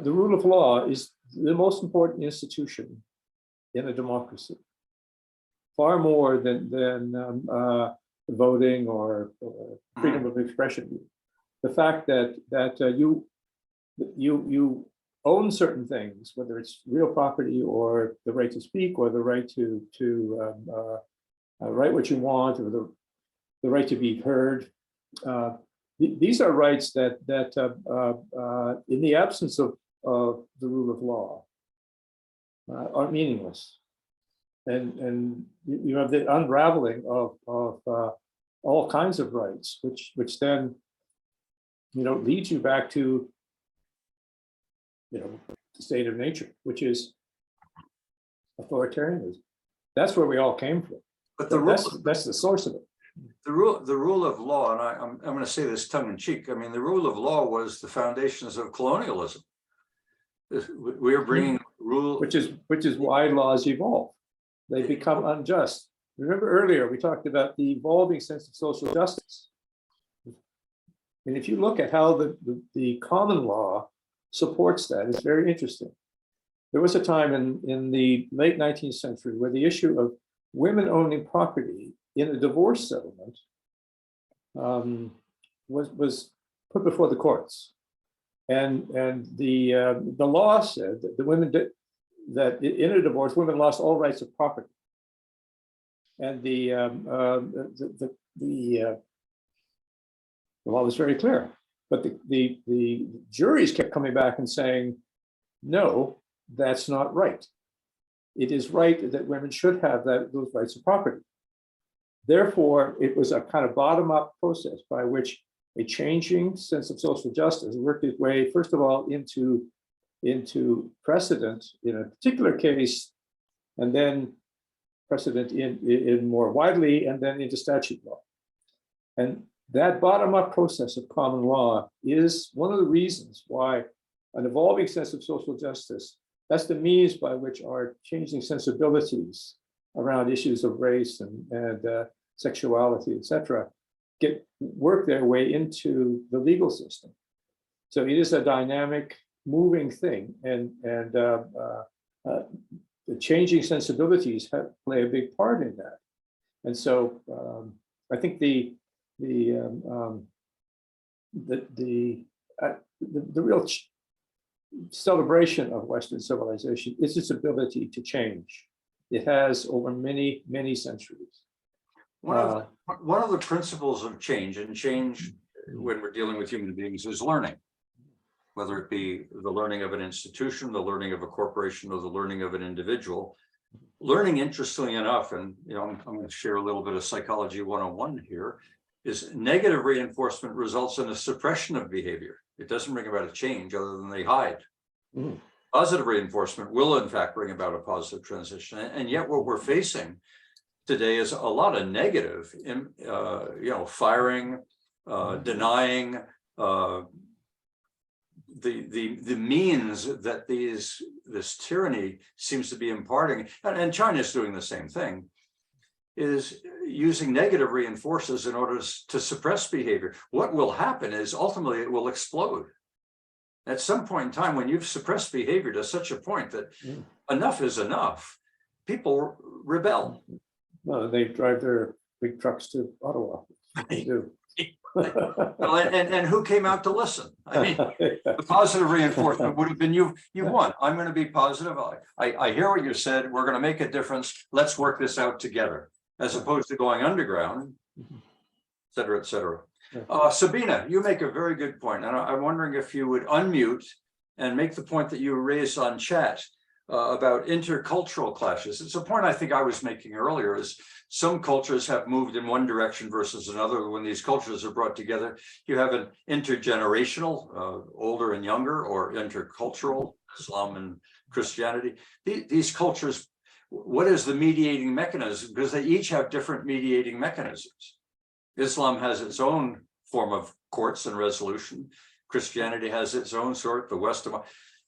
the rule of law is the most important institution in a democracy, far more than voting or freedom of expression. The fact that you own certain things, whether it's real property or the right to speak or the right to write what you want, or the right to be heard. These are rights that in the absence of the rule of law are meaningless. And you have the unraveling of all kinds of rights, which then leads you back to the state of nature, which is authoritarianism. That's where we all came from. But that's the source of it. The rule of law, and I'm going to say this tongue in cheek. I mean, the rule of law was the foundations of colonialism. We are bringing rule, which is why laws evolve. They become unjust. Remember earlier we talked about the evolving sense of social justice. And if you look at how the common law supports that, it's very interesting. There was a time in the late 19th century where the issue of women owning property in a divorce settlement was put before the courts, and the law said that the women that in a divorce, women lost all rights of property, and the law was very clear. But the juries kept coming back and saying, no, that's not right. It is right that women should have those rights of property. Therefore, it was a kind of bottom-up process by which a changing sense of social justice worked its way, first of all, into precedent in a particular case, and then precedent in more widely, and then into statute law. And that bottom-up process of common law is one of the reasons why an evolving sense of social justice, that's the means by which our changing sensibilities around issues of race and sexuality, etc., work their way into the legal system. So it is a dynamic, moving thing, and the changing sensibilities play a big part in that. And so I think the real celebration of Western civilization is its ability to change. It has over many, many centuries. One of the principles of change, and change when we're dealing with human beings, is learning. Whether it be the learning of an institution, the learning of a corporation, or the learning of an individual. Learning, interestingly enough, and I'm going to share a little bit of psychology 101 here, is negative reinforcement results in a suppression of behavior. It doesn't bring about a change other than they hide. Mm. Positive reinforcement will, in fact, bring about a positive transition. And yet what we're facing today is a lot of negative, firing, denying, the means that this tyranny seems to be imparting, and China is doing the same thing, is using negative reinforcers in order to suppress behavior. What will happen is ultimately it will explode. At some point in time, when you've suppressed behavior to such a point that enough is enough, people rebel. No, they drive their big trucks to Ottawa. They do. and who came out to listen? I mean, the positive reinforcement would have been you won. I'm going to be positive. I hear what you said. We're going to make a difference. Let's work this out together, as opposed to going underground, et cetera, et cetera. Sabina, you make a very good point, and I'm wondering if you would unmute and make the point that you raised on chat about intercultural clashes. It's a point I think I was making earlier, is some cultures have moved in one direction versus another. When these cultures are brought together, you have an intergenerational, older and younger, or intercultural, Islam and Christianity. These cultures, what is the mediating mechanism? Because they each have different mediating mechanisms. Islam has its own form of courts and resolution. Christianity has its own sort. The West,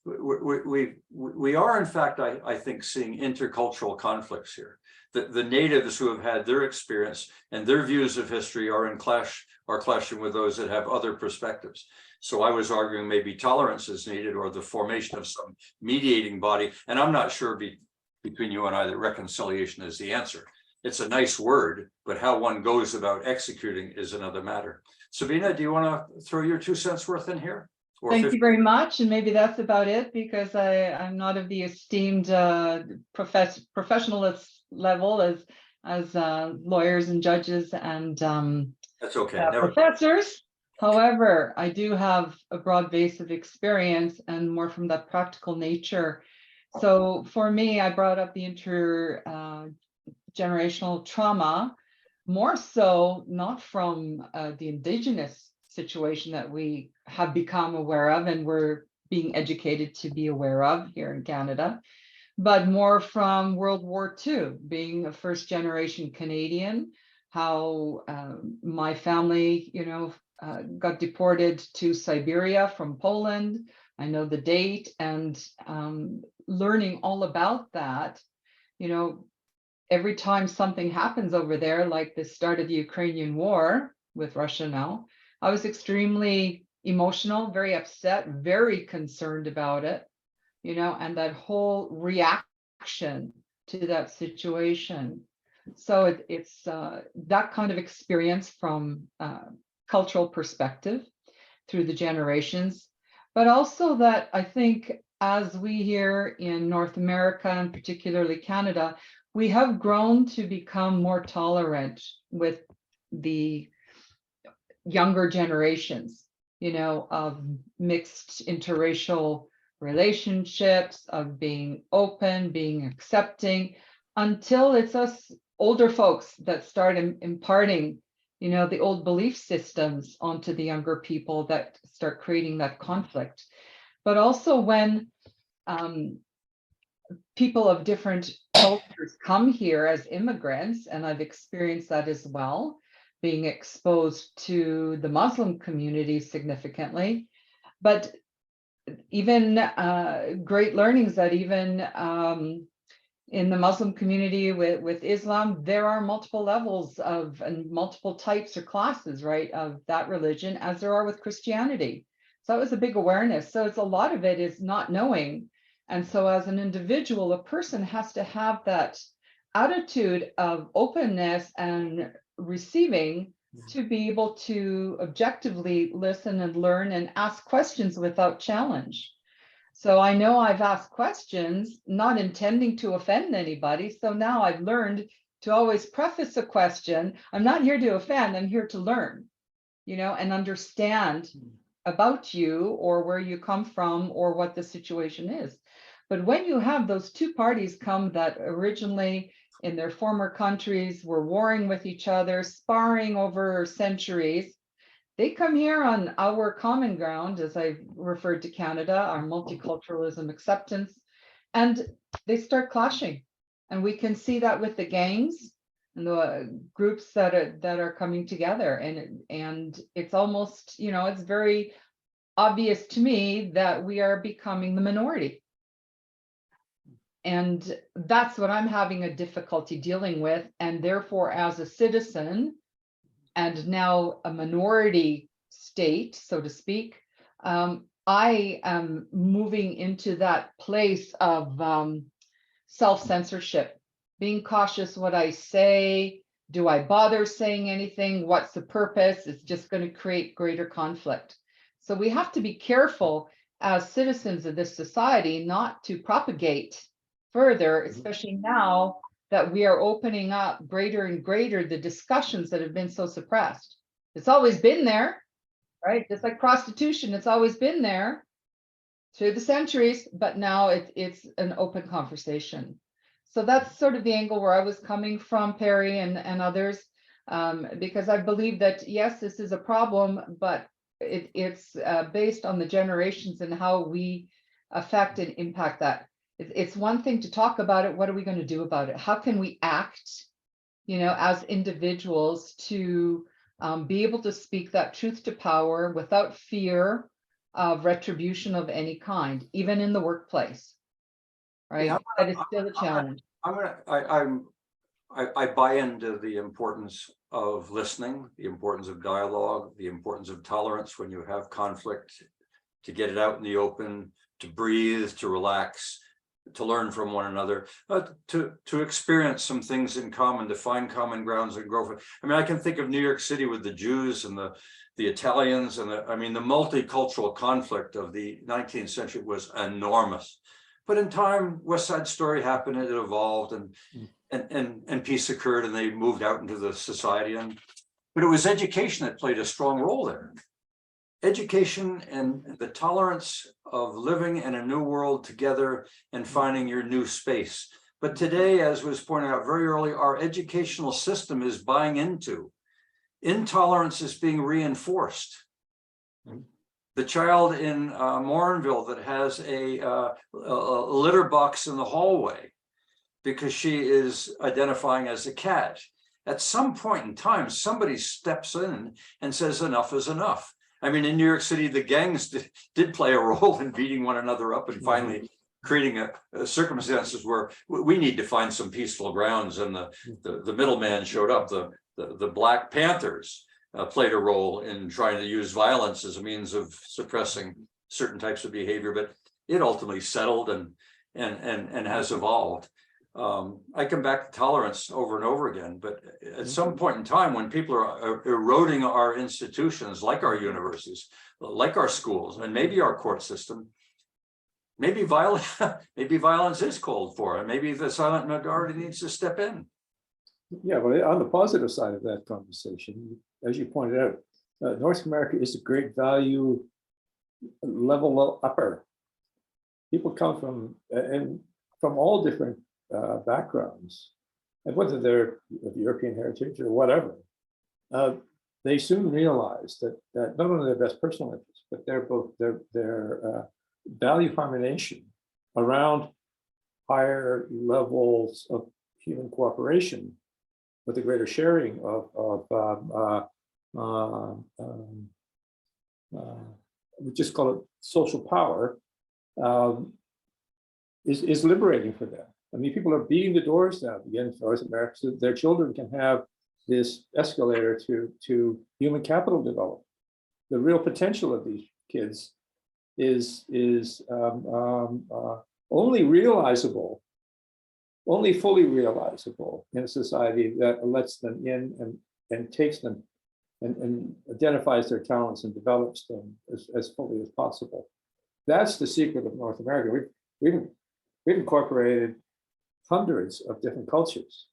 we are in fact, I think, seeing intercultural conflicts here. The natives who have had their experience and their views of history are clashing with those that have other perspectives. So I was arguing maybe tolerance is needed, or the formation of some mediating body. And I'm not sure between you and I that reconciliation is the answer. It's a nice word, but how one goes about executing is another matter. Sabina, do you want to throw your 2 cents worth in here? Or Thank 50. you very much. And maybe that's about it, because I'm not of the esteemed professionalist level as lawyers and judges and That's okay. Never. professors. However, I do have a broad base of experience and more from that practical nature. So for me, I brought up the intergenerational trauma, more so not from the Indigenous situation that we have become aware of and we're being educated to be aware of here in Canada, but more from World War II, being a first generation Canadian, how my family, got deported to Siberia from Poland. I know the date, and learning all about that, every time something happens over there, like the start of the Ukrainian war with Russia now, I was extremely emotional, very upset, very concerned about it, and that whole reaction to that situation. So it's that kind of experience from cultural perspective through the generations, but also that I think as we here in North America and particularly Canada, we have grown to become more tolerant with the younger generations, of mixed interracial relationships, of being open, being accepting, until it's us older folks that start imparting, the old belief systems onto the younger people that start creating that conflict. But also when people of different cultures come here as immigrants, and I've experienced that as well, being exposed to the Muslim community significantly, but even great learnings that even in the Muslim community with Islam, there are multiple levels of and multiple types or classes, right, of that religion, as there are with Christianity. So that was a big awareness. So it's a lot of it is not knowing. And so as an individual, a person has to have that attitude of openness and receiving to be able to objectively listen and learn and ask questions without challenge. So I know I've asked questions, not intending to offend anybody. So now I've learned to always preface a question. I'm not here to offend, I'm here to learn, and understand about you or where you come from or what the situation is. But when you have those two parties come that originally in their former countries were warring with each other, sparring over centuries, they come here on our common ground, as I referred to Canada, our multiculturalism acceptance, and they start clashing. And we can see that with the gangs and the groups that are coming together. And it's almost, it's very obvious to me that we are becoming the minority. And that's what I'm having a difficulty dealing with. And therefore, as a citizen, and now a minority state, so to speak, I am moving into that place of self-censorship, being cautious what I say. Do I bother saying anything? What's the purpose? It's just going to create greater conflict. So we have to be careful as citizens of this society not to propagate further, especially now that we are opening up greater and greater the discussions that have been so suppressed. It's always been there, right? Just like prostitution, it's always been there through the centuries, but now it's an open conversation. So that's sort of the angle where I was coming from, Perry and others, because I believe that, yes, this is a problem, but it's based on the generations and how we affect and impact that. It's one thing to talk about it. What are we going to do about it? How can we act, as individuals to be able to speak that truth to power without fear of retribution of any kind, even in the workplace, right? Yeah, That is still a challenge. I buy into the importance of listening, the importance of dialogue, the importance of tolerance when you have conflict, to get it out in the open, to breathe, to relax. to learn from one another, to experience some things in common, to find common grounds and grow. I mean, I can think of New York City with the Jews and the Italians, and I mean, the multicultural conflict of the 19th century was enormous. But in time, West Side Story happened, and it evolved, and peace occurred, and they moved out into the society. But it was education that played a strong role there. Education and the tolerance of living in a new world together and finding your new space. But today, as was pointed out very early, our educational system is buying into. Intolerance is being reinforced. The child in Morinville that has a litter box in the hallway because she is identifying as a cat. At some point in time, somebody steps in and says enough is enough. I mean, in New York City, the gangs did play a role in beating one another up and finally creating circumstances where we need to find some peaceful grounds. And the middleman showed up. The Black Panthers played a role in trying to use violence as a means of suppressing certain types of behavior, but it ultimately settled and has evolved. I come back to tolerance over and over again, but at some point in time, when people are eroding our institutions, like our universities, like our schools, and maybe our court system, maybe violence is called for, and maybe the silent majority needs to step in. Yeah, well, on the positive side of that conversation, as you pointed out, North America is a great value level upper. People come from all different backgrounds, and whether they're of European heritage or whatever, they soon realize that not only their best personal interests, but their value harmonization around higher levels of human cooperation, with a greater sharing we just call it social power, is liberating for them. I mean, people are beating the doors down again in North America so that their children can have this escalator to human capital development. The real potential of these kids is only fully realizable in a society that lets them in and takes them and identifies their talents and develops them as fully as possible. That's the secret of North America. We've incorporated hundreds of different cultures.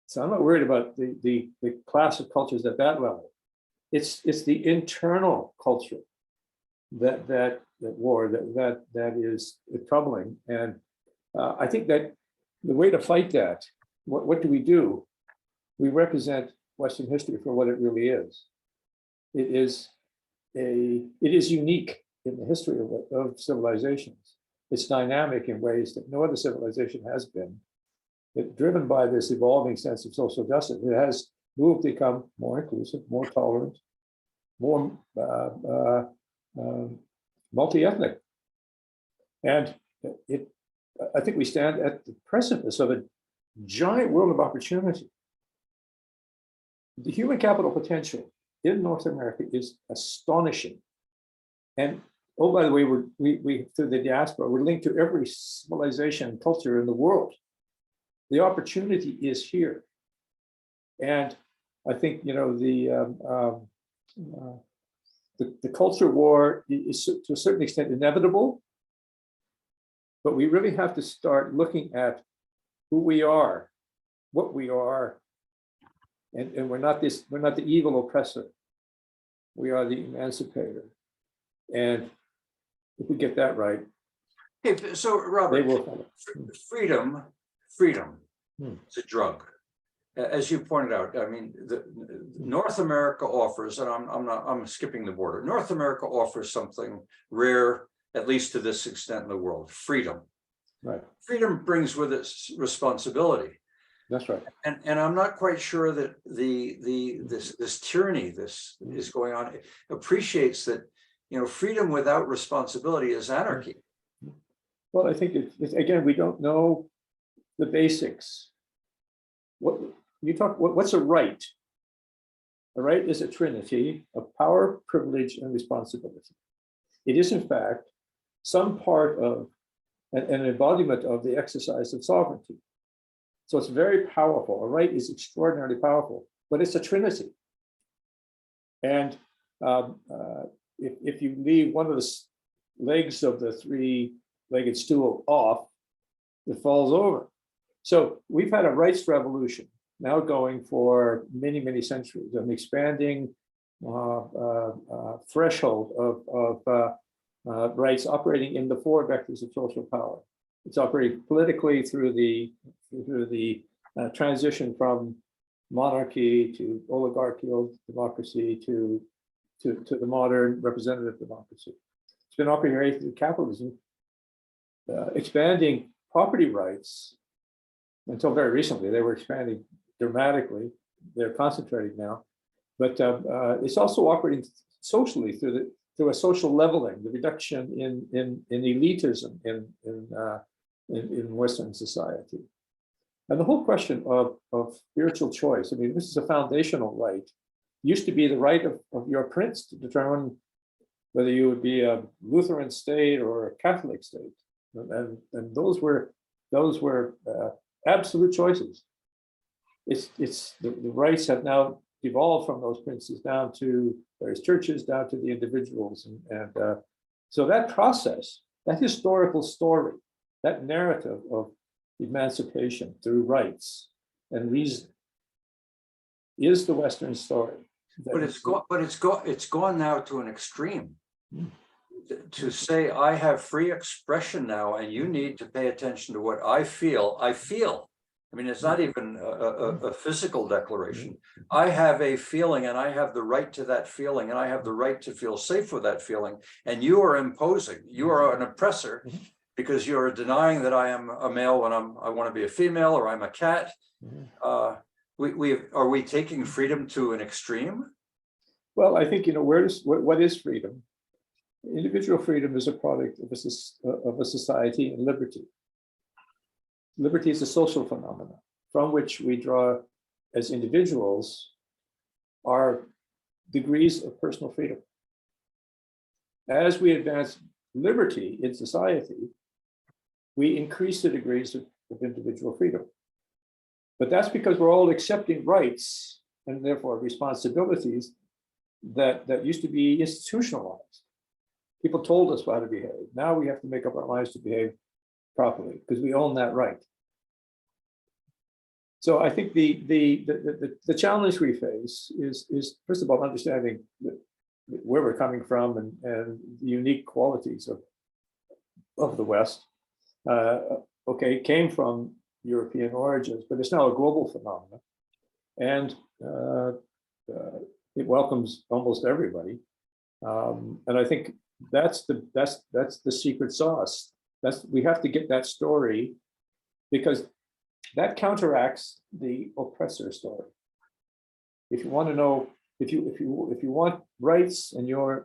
So I'm not worried about the class of cultures at that level. It's the internal culture that is troubling. And I think that the way to fight that, what do? We represent Western history for what it really is. It is unique in the history of civilizations. It's dynamic in ways that no other civilization has been. It's driven by this evolving sense of social justice. It has moved to become more inclusive, more tolerant, more multi-ethnic. And I think we stand at the precipice of a giant world of opportunity. The human capital potential in North America is astonishing. And oh, by the way, we through the diaspora, we're linked to every civilization and culture in the world. The opportunity is here. And I think, you know, the culture war is to a certain extent inevitable, but we really have to start looking at who we are, what we are, and we're not the evil oppressor. We are the emancipator. And if we get that right, Okay, so Robert, they will follow. freedom is a drug. As you pointed out, I mean, North America offers, and I'm skipping the border. North America offers something rare, at least to this extent in the world: freedom. Right. Freedom brings with it responsibility. That's right. And I'm not quite sure that this tyranny is going on appreciates that, you know, freedom without responsibility is anarchy. Well, I think it's again, we don't know the basics. What's a right? A right is a trinity of power, privilege, and responsibility. It is, in fact, some part of an embodiment of the exercise of sovereignty. So it's very powerful. A right is extraordinarily powerful, but it's a trinity. And if you leave one of the legs of the three-legged stool off, it falls over. So we've had a rights revolution now going for many, many centuries, an expanding threshold of rights operating in the four vectors of social power. It's operating politically through the transition from monarchy to oligarchical democracy to the modern representative democracy. It's been operating through capitalism, expanding property rights. Until very recently, they were expanding dramatically. They're concentrating now, but it's also operating socially through a social leveling, the reduction in elitism in Western society, and the whole question of spiritual choice. I mean, this is a foundational right. It used to be the right of your prince to determine whether you would be a Lutheran state or a Catholic state, and those were absolute choices. It's the rights have now evolved from those princes down to various churches, down to the individuals, and so that process, that historical story, that narrative of emancipation through rights and reason is the Western story. But it's gone now to an extreme. To say I have free expression now, and you need to pay attention to what I feel. I mean, it's not even a physical declaration. I have a feeling, and I have the right to that feeling, and I have the right to feel safe with that feeling. And you are imposing. You are an oppressor because you are denying that I am a male when I want to be a female, or I'm a cat. Are we taking freedom to an extreme? Well, I think, what is freedom? Individual freedom is a product of a society and liberty. Liberty is a social phenomenon from which we draw, as individuals, our degrees of personal freedom. As we advance liberty in society, we increase the degrees of individual freedom. But that's because we're all accepting rights and therefore responsibilities that used to be institutionalized. People told us how to behave. Now we have to make up our minds to behave properly because we own that right. So I think the challenge we face is first of all understanding where we're coming from and the unique qualities of the West. It came from European origins, but it's now a global phenomenon, and it welcomes almost everybody. And I think that's the secret sauce. We have to get that story, because that counteracts the oppressor story. If you want to know, if you want rights and you're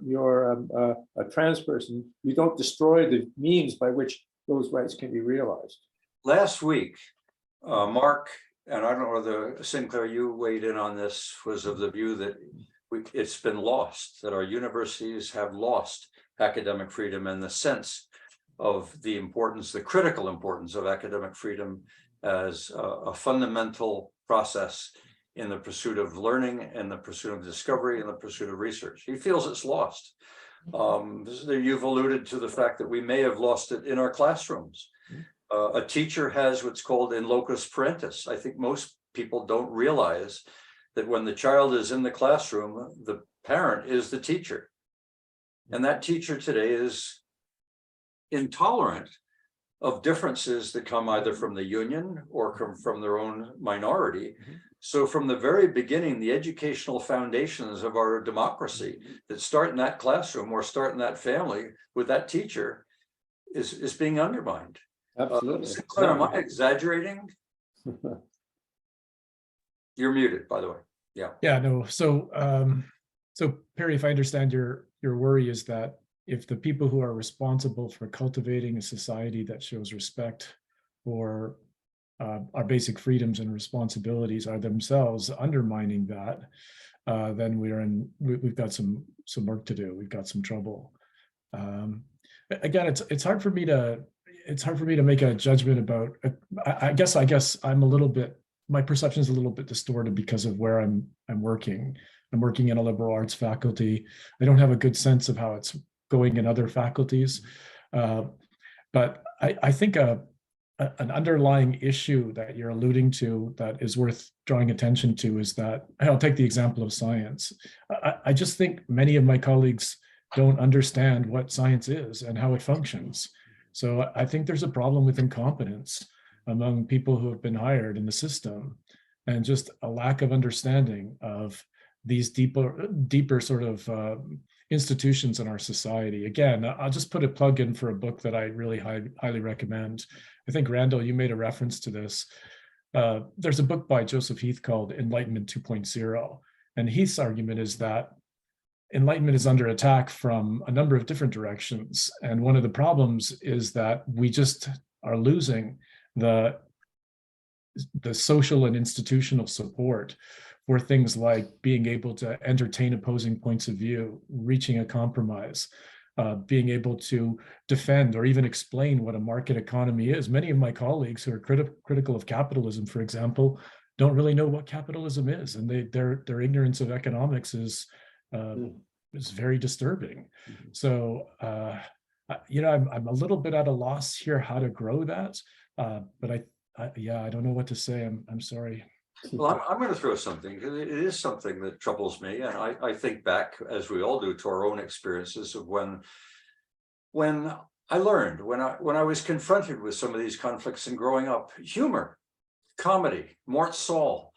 a trans person, you don't destroy the means by which those rights can be realized. Last week, Mark, and I don't know whether Sinclair, you weighed in on this, was of the view that it's been lost, that our universities have lost academic freedom, and the sense of the importance, the critical importance of academic freedom as a fundamental process in the pursuit of learning and the pursuit of discovery and the pursuit of research. He feels it's lost. You've alluded to the fact that we may have lost it in our classrooms. A teacher has what's called in locus parentis. I think most people don't realize that when the child is in the classroom, the parent is the teacher. And that teacher today is intolerant of differences that come either from the union or come from their own minority. So from the very beginning, the educational foundations of our democracy that start in that classroom or start in that family with that teacher is being undermined. Absolutely. Sinclair, am I exaggerating? You're muted, by the way. Yeah, no. So Perry, if I understand your worry is that if the people who are responsible for cultivating a society that shows respect for our basic freedoms and responsibilities are themselves undermining that, then we've got some work to do. We've got some trouble. Again, it's hard for me to, it's hard for me to make a judgment about. I guess I'm a little bit. My perception is a little bit distorted because of where I'm working. I'm working in a liberal arts faculty. I don't have a good sense of how it's going in other faculties, but I think an underlying issue that you're alluding to that is worth drawing attention to is that, I'll take the example of science. I just think many of my colleagues don't understand what science is and how it functions. So I think there's a problem with incompetence among people who have been hired in the system, and just a lack of understanding of these deeper sort of institutions in our society. Again, I'll just put a plug in for a book that I really highly recommend. I think, Randall, you made a reference to this. There's a book by Joseph Heath called Enlightenment 2.0. And Heath's argument is that Enlightenment is under attack from a number of different directions. And one of the problems is that we just are losing the social and institutional support for things like being able to entertain opposing points of view, reaching a compromise, being able to defend or even explain what a market economy is. Many of my colleagues who are critical of capitalism, for example, don't really know what capitalism is, and their ignorance of economics is very disturbing. So, I'm a little bit at a loss here how to grow that, but I don't know what to say. I'm sorry. Well, I'm going to throw something, because it is something that troubles me. And I think back, as we all do, to our own experiences of when I learned, when I was confronted with some of these conflicts in growing up. Humor, comedy, Mort Saul,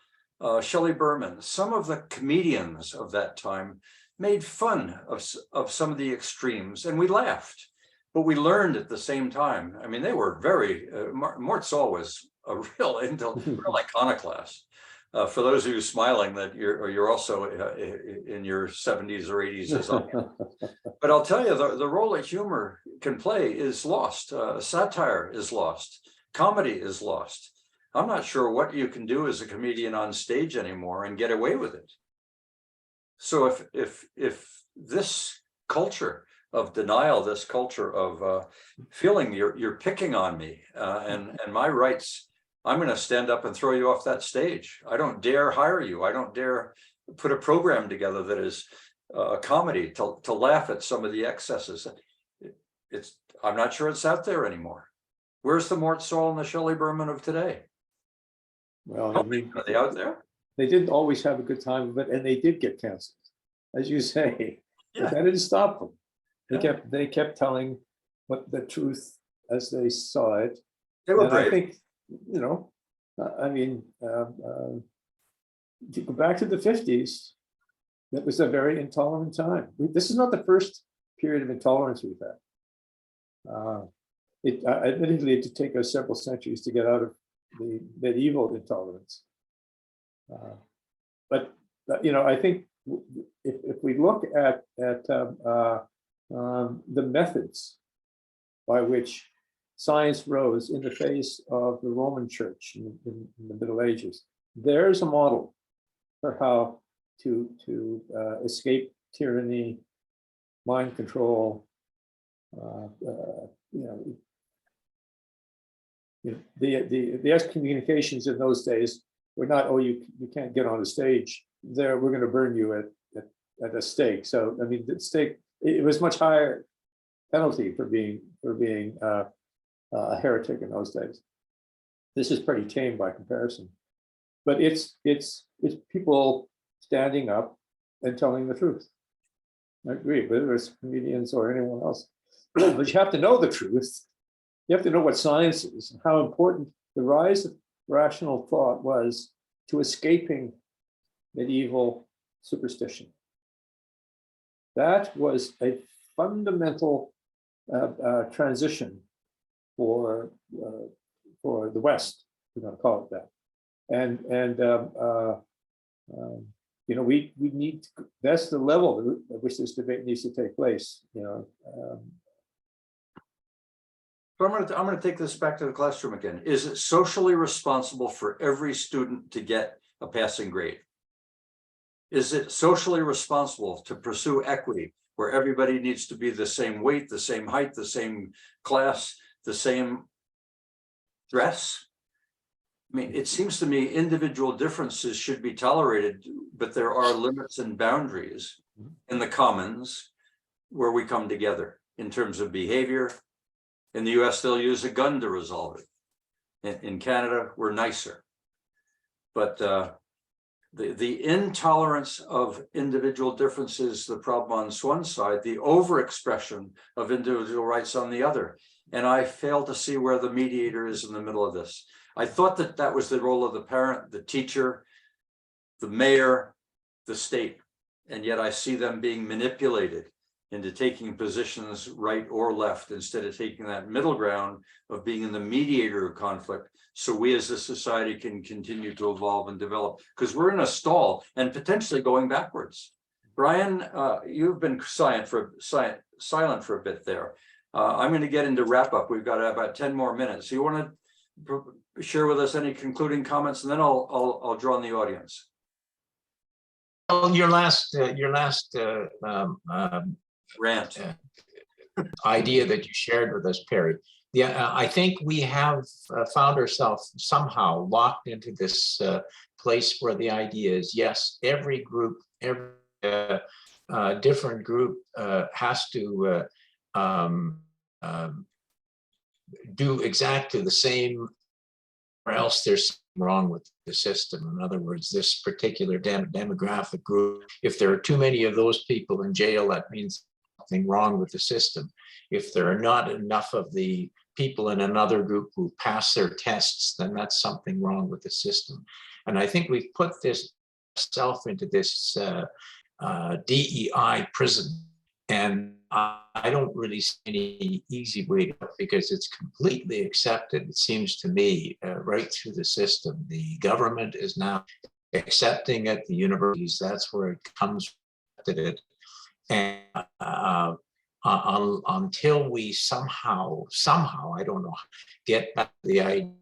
Shelley Berman, some of the comedians of that time made fun of some of the extremes, and we laughed, but we learned at the same time. I mean, they were very, Mort Saul was a real iconoclast. For those of you smiling, that you're also in your 70s or 80s as I am. But I'll tell you, the role that humor can play is lost. Satire is lost. Comedy is lost. I'm not sure what you can do as a comedian on stage anymore and get away with it. So if this culture of denial, this culture of feeling you're picking on me and my rights, I'm going to stand up and throw you off that stage. I don't dare hire you. I don't dare put a program together that is a comedy to laugh at some of the excesses. I'm not sure it's out there anymore. Where's the Mort Saul and the Shelley Berman of today? Well, I mean, are they out there? They didn't always have a good time of it, and they did get canceled, as you say. Yeah. But that didn't stop them. They Yeah. kept telling what the truth as they saw it. They were And brave. I think, to go back to the 50s, that was a very intolerant time. This is not the first period of intolerance we've had. Admittedly, it did take us several centuries to get out of the medieval intolerance. But I think if we look at the methods by which science rose in the face of the Roman Church in the Middle Ages, there's a model for how to escape tyranny, mind control. The excommunications in those days were not, oh, you can't get on a stage there, we're going to burn you at a stake. So I mean, the stake, it was much higher penalty for being a heretic in those days. This is pretty tame by comparison, but it's people standing up and telling the truth. I agree, whether it's comedians or anyone else. But you have to know the truth. You have to know what science is and how important the rise of rational thought was to escaping medieval superstition. That was a fundamental transition for the West, we're going to call it that. And we need to, that's the level at which this debate needs to take place. So I'm going to take this back to the classroom again. Is it socially responsible for every student to get a passing grade? Is it socially responsible to pursue equity where everybody needs to be the same weight, the same height, the same class, the same threats? I mean, it seems to me individual differences should be tolerated, but there are limits and boundaries in the commons where we come together in terms of behavior. In the US, they'll use a gun to resolve it. In Canada, we're nicer. But the intolerance of individual differences, the problem on one side, the overexpression of individual rights on the other. And I fail to see where the mediator is in the middle of this. I thought that that was the role of the parent, the teacher, the mayor, the state. And yet I see them being manipulated into taking positions right or left instead of taking that middle ground of being in the mediator of conflict. So we as a society can continue to evolve and develop, because we're in a stall and potentially going backwards. Brian, you've been silent for a bit there. I'm going to get into wrap up. We've got about 10 more minutes. So you want to share with us any concluding comments, and then I'll draw on the audience. Well, your last Rant. idea that you shared with us, Perry. Yeah, I think we have found ourselves somehow locked into this place where the idea is, yes, every group, every different group has to do exactly the same, or else there's something wrong with the system. In other words, this particular demographic group, if there are too many of those people in jail, that means something wrong with the system. If there are not enough of the people in another group who pass their tests, then that's something wrong with the system. And I think we've put this self into this DEI prison. And I don't really see any easy way to, because it's completely accepted, it seems to me, right through the system. The government is now accepting it, the universities, that's where it comes from. And until we somehow, I don't know, get back to the idea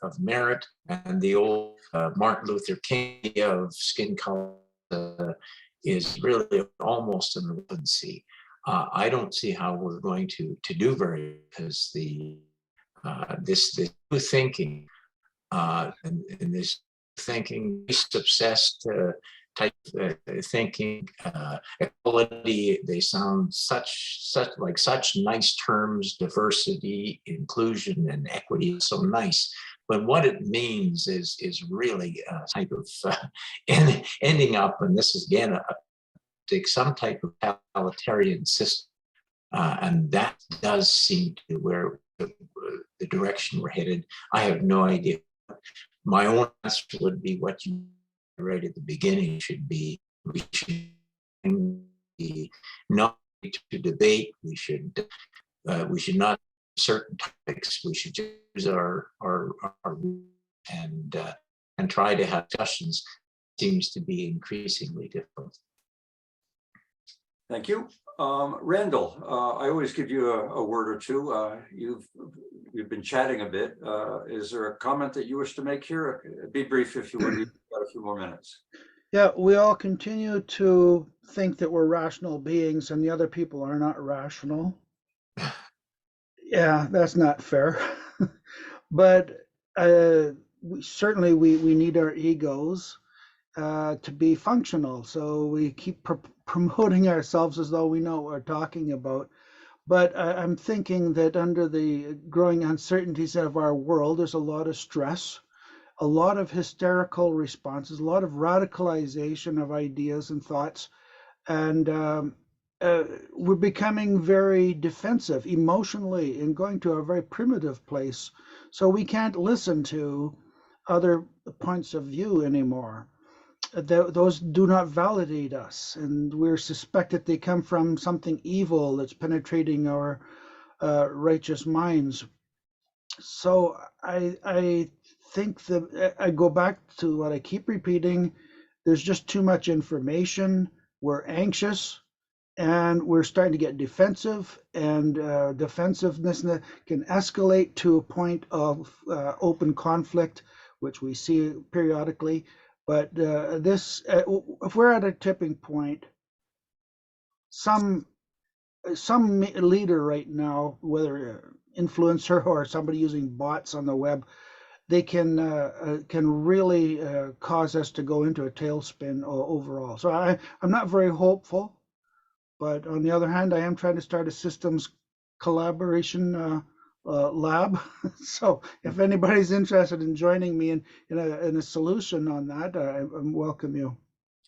of merit and the old Martin Luther King of skin color is really almost an irrelevancy. I don't see how we're going to do very, because the this new thinking and this thinking, obsessed type thinking, equality, they sound such nice terms, diversity, inclusion, and equity, so nice. But what it means is really a type of ending up, and this is again some type of totalitarian system, and that does seem to where the direction we're headed. I have no idea. My own answer would be what you right at the beginning should be. We should be not to debate. We should not certain topics. We should use our and try to have discussions. Seems to be increasingly difficult. Thank you. Randall, I always give you a word or two. You've been chatting a bit. Is there a comment that you wish to make here? Be brief if you would. We've got a few more minutes. Yeah, we all continue to think that we're rational beings and the other people are not rational. Yeah, that's not fair. But certainly we need our egos to be functional. So we keep promoting ourselves as though we know what we're talking about. But I'm thinking that under the growing uncertainties of our world, there's a lot of stress, a lot of hysterical responses, a lot of radicalization of ideas and thoughts. And we're becoming very defensive emotionally and going to a very primitive place. So we can't listen to other points of view anymore. Those do not validate us, and we're suspected they come from something evil that's penetrating our righteous minds. So I think that I go back to what I keep repeating. There's just too much information. We're anxious, and we're starting to get defensive, and defensiveness can escalate to a point of open conflict, which we see periodically. But if we're at a tipping point, some leader right now, whether influencer or somebody using bots on the web, they can really cause us to go into a tailspin overall. So I'm not very hopeful, but on the other hand, I am trying to start a systems collaboration lab. So if anybody's interested in joining me in a solution on that, I welcome you.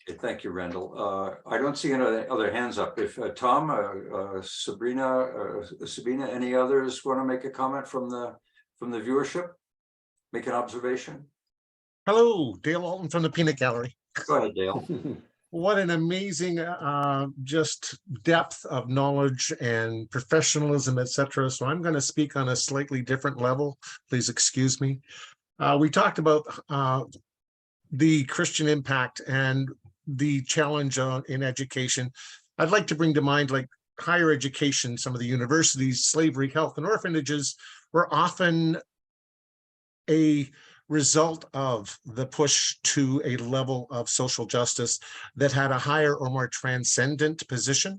Okay, thank you, Randall. I don't see any other hands up. If Tom, Sabina, any others want to make a comment from the viewership? Make an observation? Hello, Dale Alton from the Peanut Gallery. Go ahead, Dale. What an amazing just depth of knowledge and professionalism, etc. So I'm going to speak on a slightly different level. Please excuse me. We talked about the Christian impact and the challenge in education. I'd like to bring to mind, like, higher education. Some of the universities, slavery, health, and orphanages were often a result of the push to a level of social justice that had a higher or more transcendent position.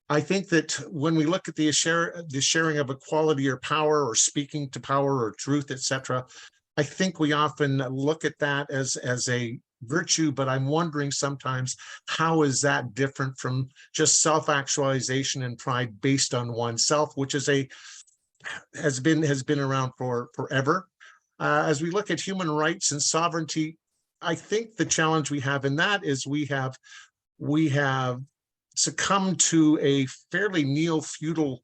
I think that when we look at the sharing of equality or power, or speaking to power or truth, etc., I think we often look at that as a virtue, but I'm wondering sometimes, how is that different from just self-actualization and pride based on oneself, which is has been around for forever. As we look at human rights and sovereignty, I think the challenge we have in that is we have succumbed to a fairly neo-feudal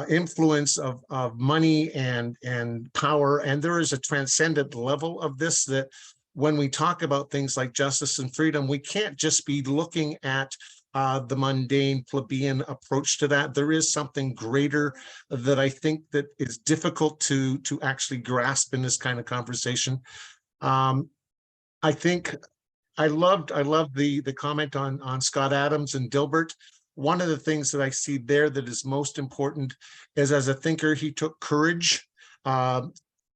influence of money and power, and there is a transcendent level of this, that when we talk about things like justice and freedom, we can't just be looking at the mundane plebeian approach to that. There is something greater that I think that is difficult to actually grasp in this kind of conversation. I think I loved the comment on Scott Adams and Dilbert. One of the things that I see there that is most important is, as a thinker, he took courage.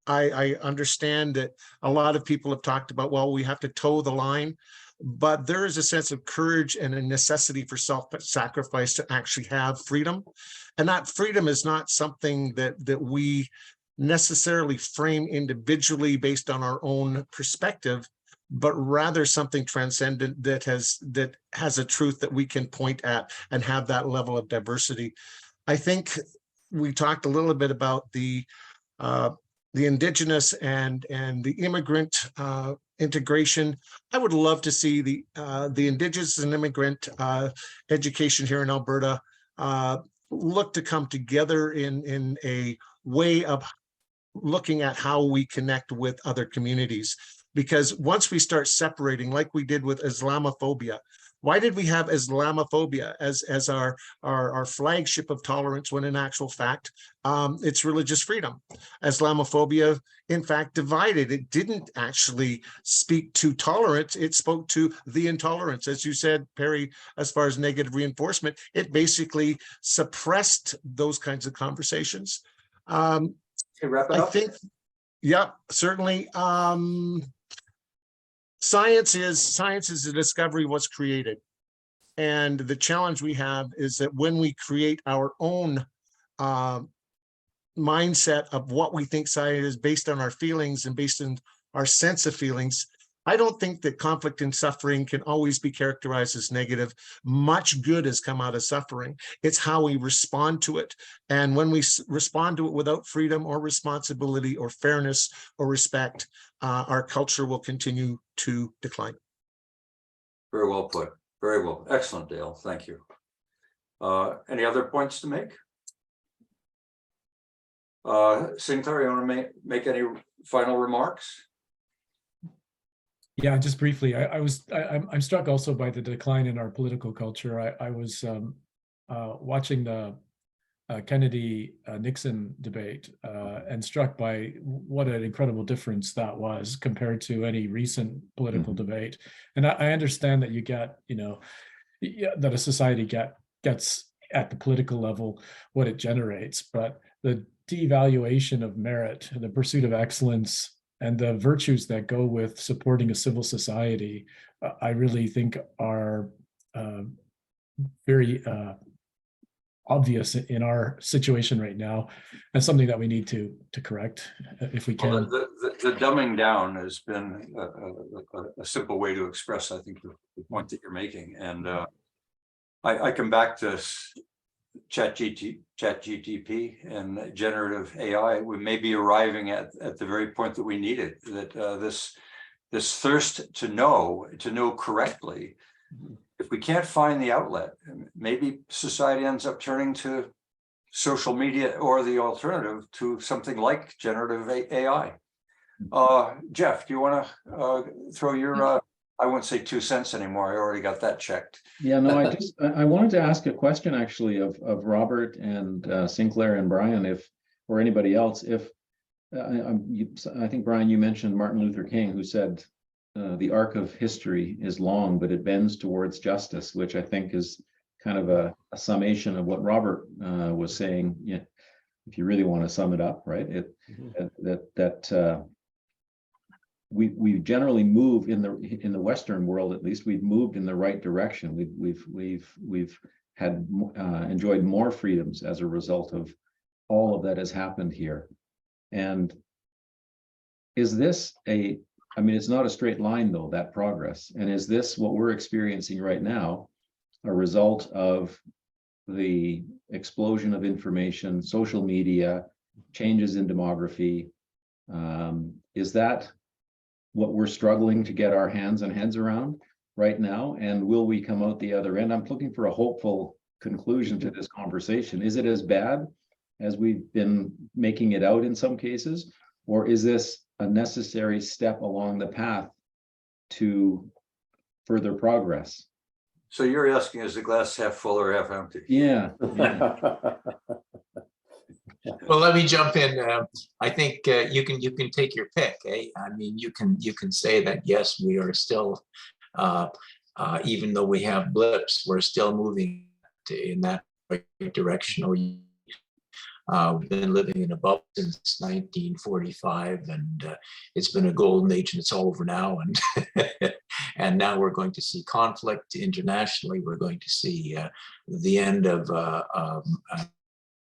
I understand that a lot of people have talked about, well, we have to toe the line, but there is a sense of courage and a necessity for self-sacrifice to actually have freedom. And that freedom is not something that we necessarily frame individually based on our own perspective, but rather something transcendent that has a truth that we can point at and have that level of diversity. I think we talked a little bit about the Indigenous and the immigrant integration. I would love to see the Indigenous and immigrant education here in Alberta look to come together in a way of looking at how we connect with other communities. Because once we start separating, like we did with Islamophobia, why did we have Islamophobia as our flagship of tolerance, when in actual fact, it's religious freedom? Islamophobia, in fact, divided. It didn't actually speak to tolerance. It spoke to the intolerance. As you said, Perry, as far as negative reinforcement, it basically suppressed those kinds of conversations. Okay, wrap it up. I think, yeah, certainly. Science is the discovery of what's created. And the challenge we have is that when we create our own mindset of what we think science is based on our feelings and based on our sense of feelings, I don't think that conflict and suffering can always be characterized as negative. Much good has come out of suffering. It's how we respond to it. And when we respond to it without freedom or responsibility or fairness or respect, our culture will continue to decline. Very well put. Very well. Excellent, Dale. Thank you. Any other points to make? Sinclair, you want to make any final remarks? Yeah, just briefly, I'm struck also by the decline in our political culture. I was watching the Kennedy-Nixon debate and struck by what an incredible difference that was compared to any recent political debate. And I understand that you get, that a society gets at the political level what it generates, but the devaluation of merit, the pursuit of excellence, and the virtues that go with supporting a civil society, I really think are very obvious in our situation right now, and something that we need to correct if we can. Well, the dumbing down has been a simple way to express, I think, the point that you're making. And I come back to ChatGPT and generative AI. We may be arriving at the very point that we needed, that this thirst to know correctly. If we can't find the outlet, maybe society ends up turning to social media, or the alternative to something like generative AI. Jeff, do you want to throw your, I won't say 2 cents anymore. I already got that checked. Yeah, no, I wanted to ask a question actually of Robert and Sinclair and Brian, or anybody else, if I think, Brian, you mentioned Martin Luther King, who said, the arc of history is long, but it bends towards justice, which I think is kind of a summation of what Robert was saying. Yeah, if you really want to sum it up, right? We generally move in the Western world, at least we've moved in the right direction. We've had enjoyed more freedoms as a result of all of that has happened here. And is this I mean, it's not a straight line though, that progress. And is this what we're experiencing right now, a result of the explosion of information, social media, changes in demography? Is that what we're struggling to get our hands and heads around right now? And will we come out the other end? I'm looking for a hopeful conclusion to this conversation. Is it as bad as we've been making it out in some cases? Or is this a necessary step along the path to further progress? So you're asking, is the glass half full or half empty? Yeah. Well, let me jump in. I think you can take your pick. I mean, you can say that yes, we are still, even though we have blips, we're still moving in that right direction. Or we've been living in a bubble since 1945, and it's been a golden age, and it's over now. And and now we're going to see conflict internationally. We're going to see the end of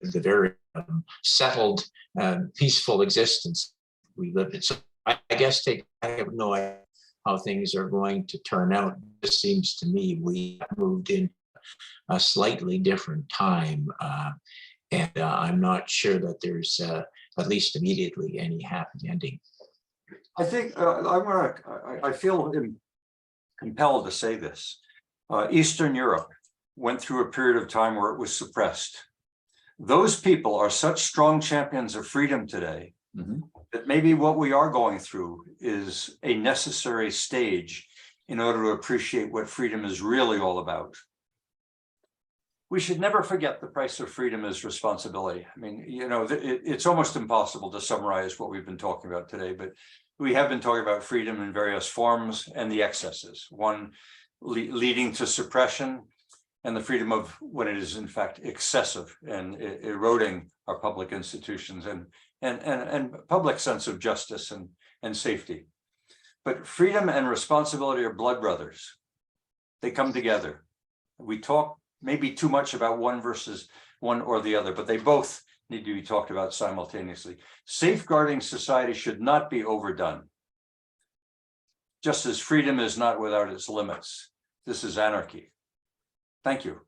the very settled, peaceful existence we lived in. So I guess I have no idea how things are going to turn out. It seems to me we moved in a slightly different time. And I'm not sure that there's, at least immediately, any happy ending. I think I feel compelled to say this. Eastern Europe went through a period of time where it was suppressed. Those people are such strong champions of freedom today that maybe what we are going through is a necessary stage in order to appreciate what freedom is really all about. We should never forget the price of freedom is responsibility. I mean, you know, it's almost impossible to summarize what we've been talking about today, but we have been talking about freedom in various forms and the excesses, one leading to suppression, and the freedom of when it is in fact excessive and eroding our public institutions and public sense of justice and safety. But freedom and responsibility are blood brothers. They come together. We talk maybe too much about one versus one or the other, but they both need to be talked about simultaneously. Safeguarding society should not be overdone. Just as freedom is not without its limits. This is anarchy. Thank you.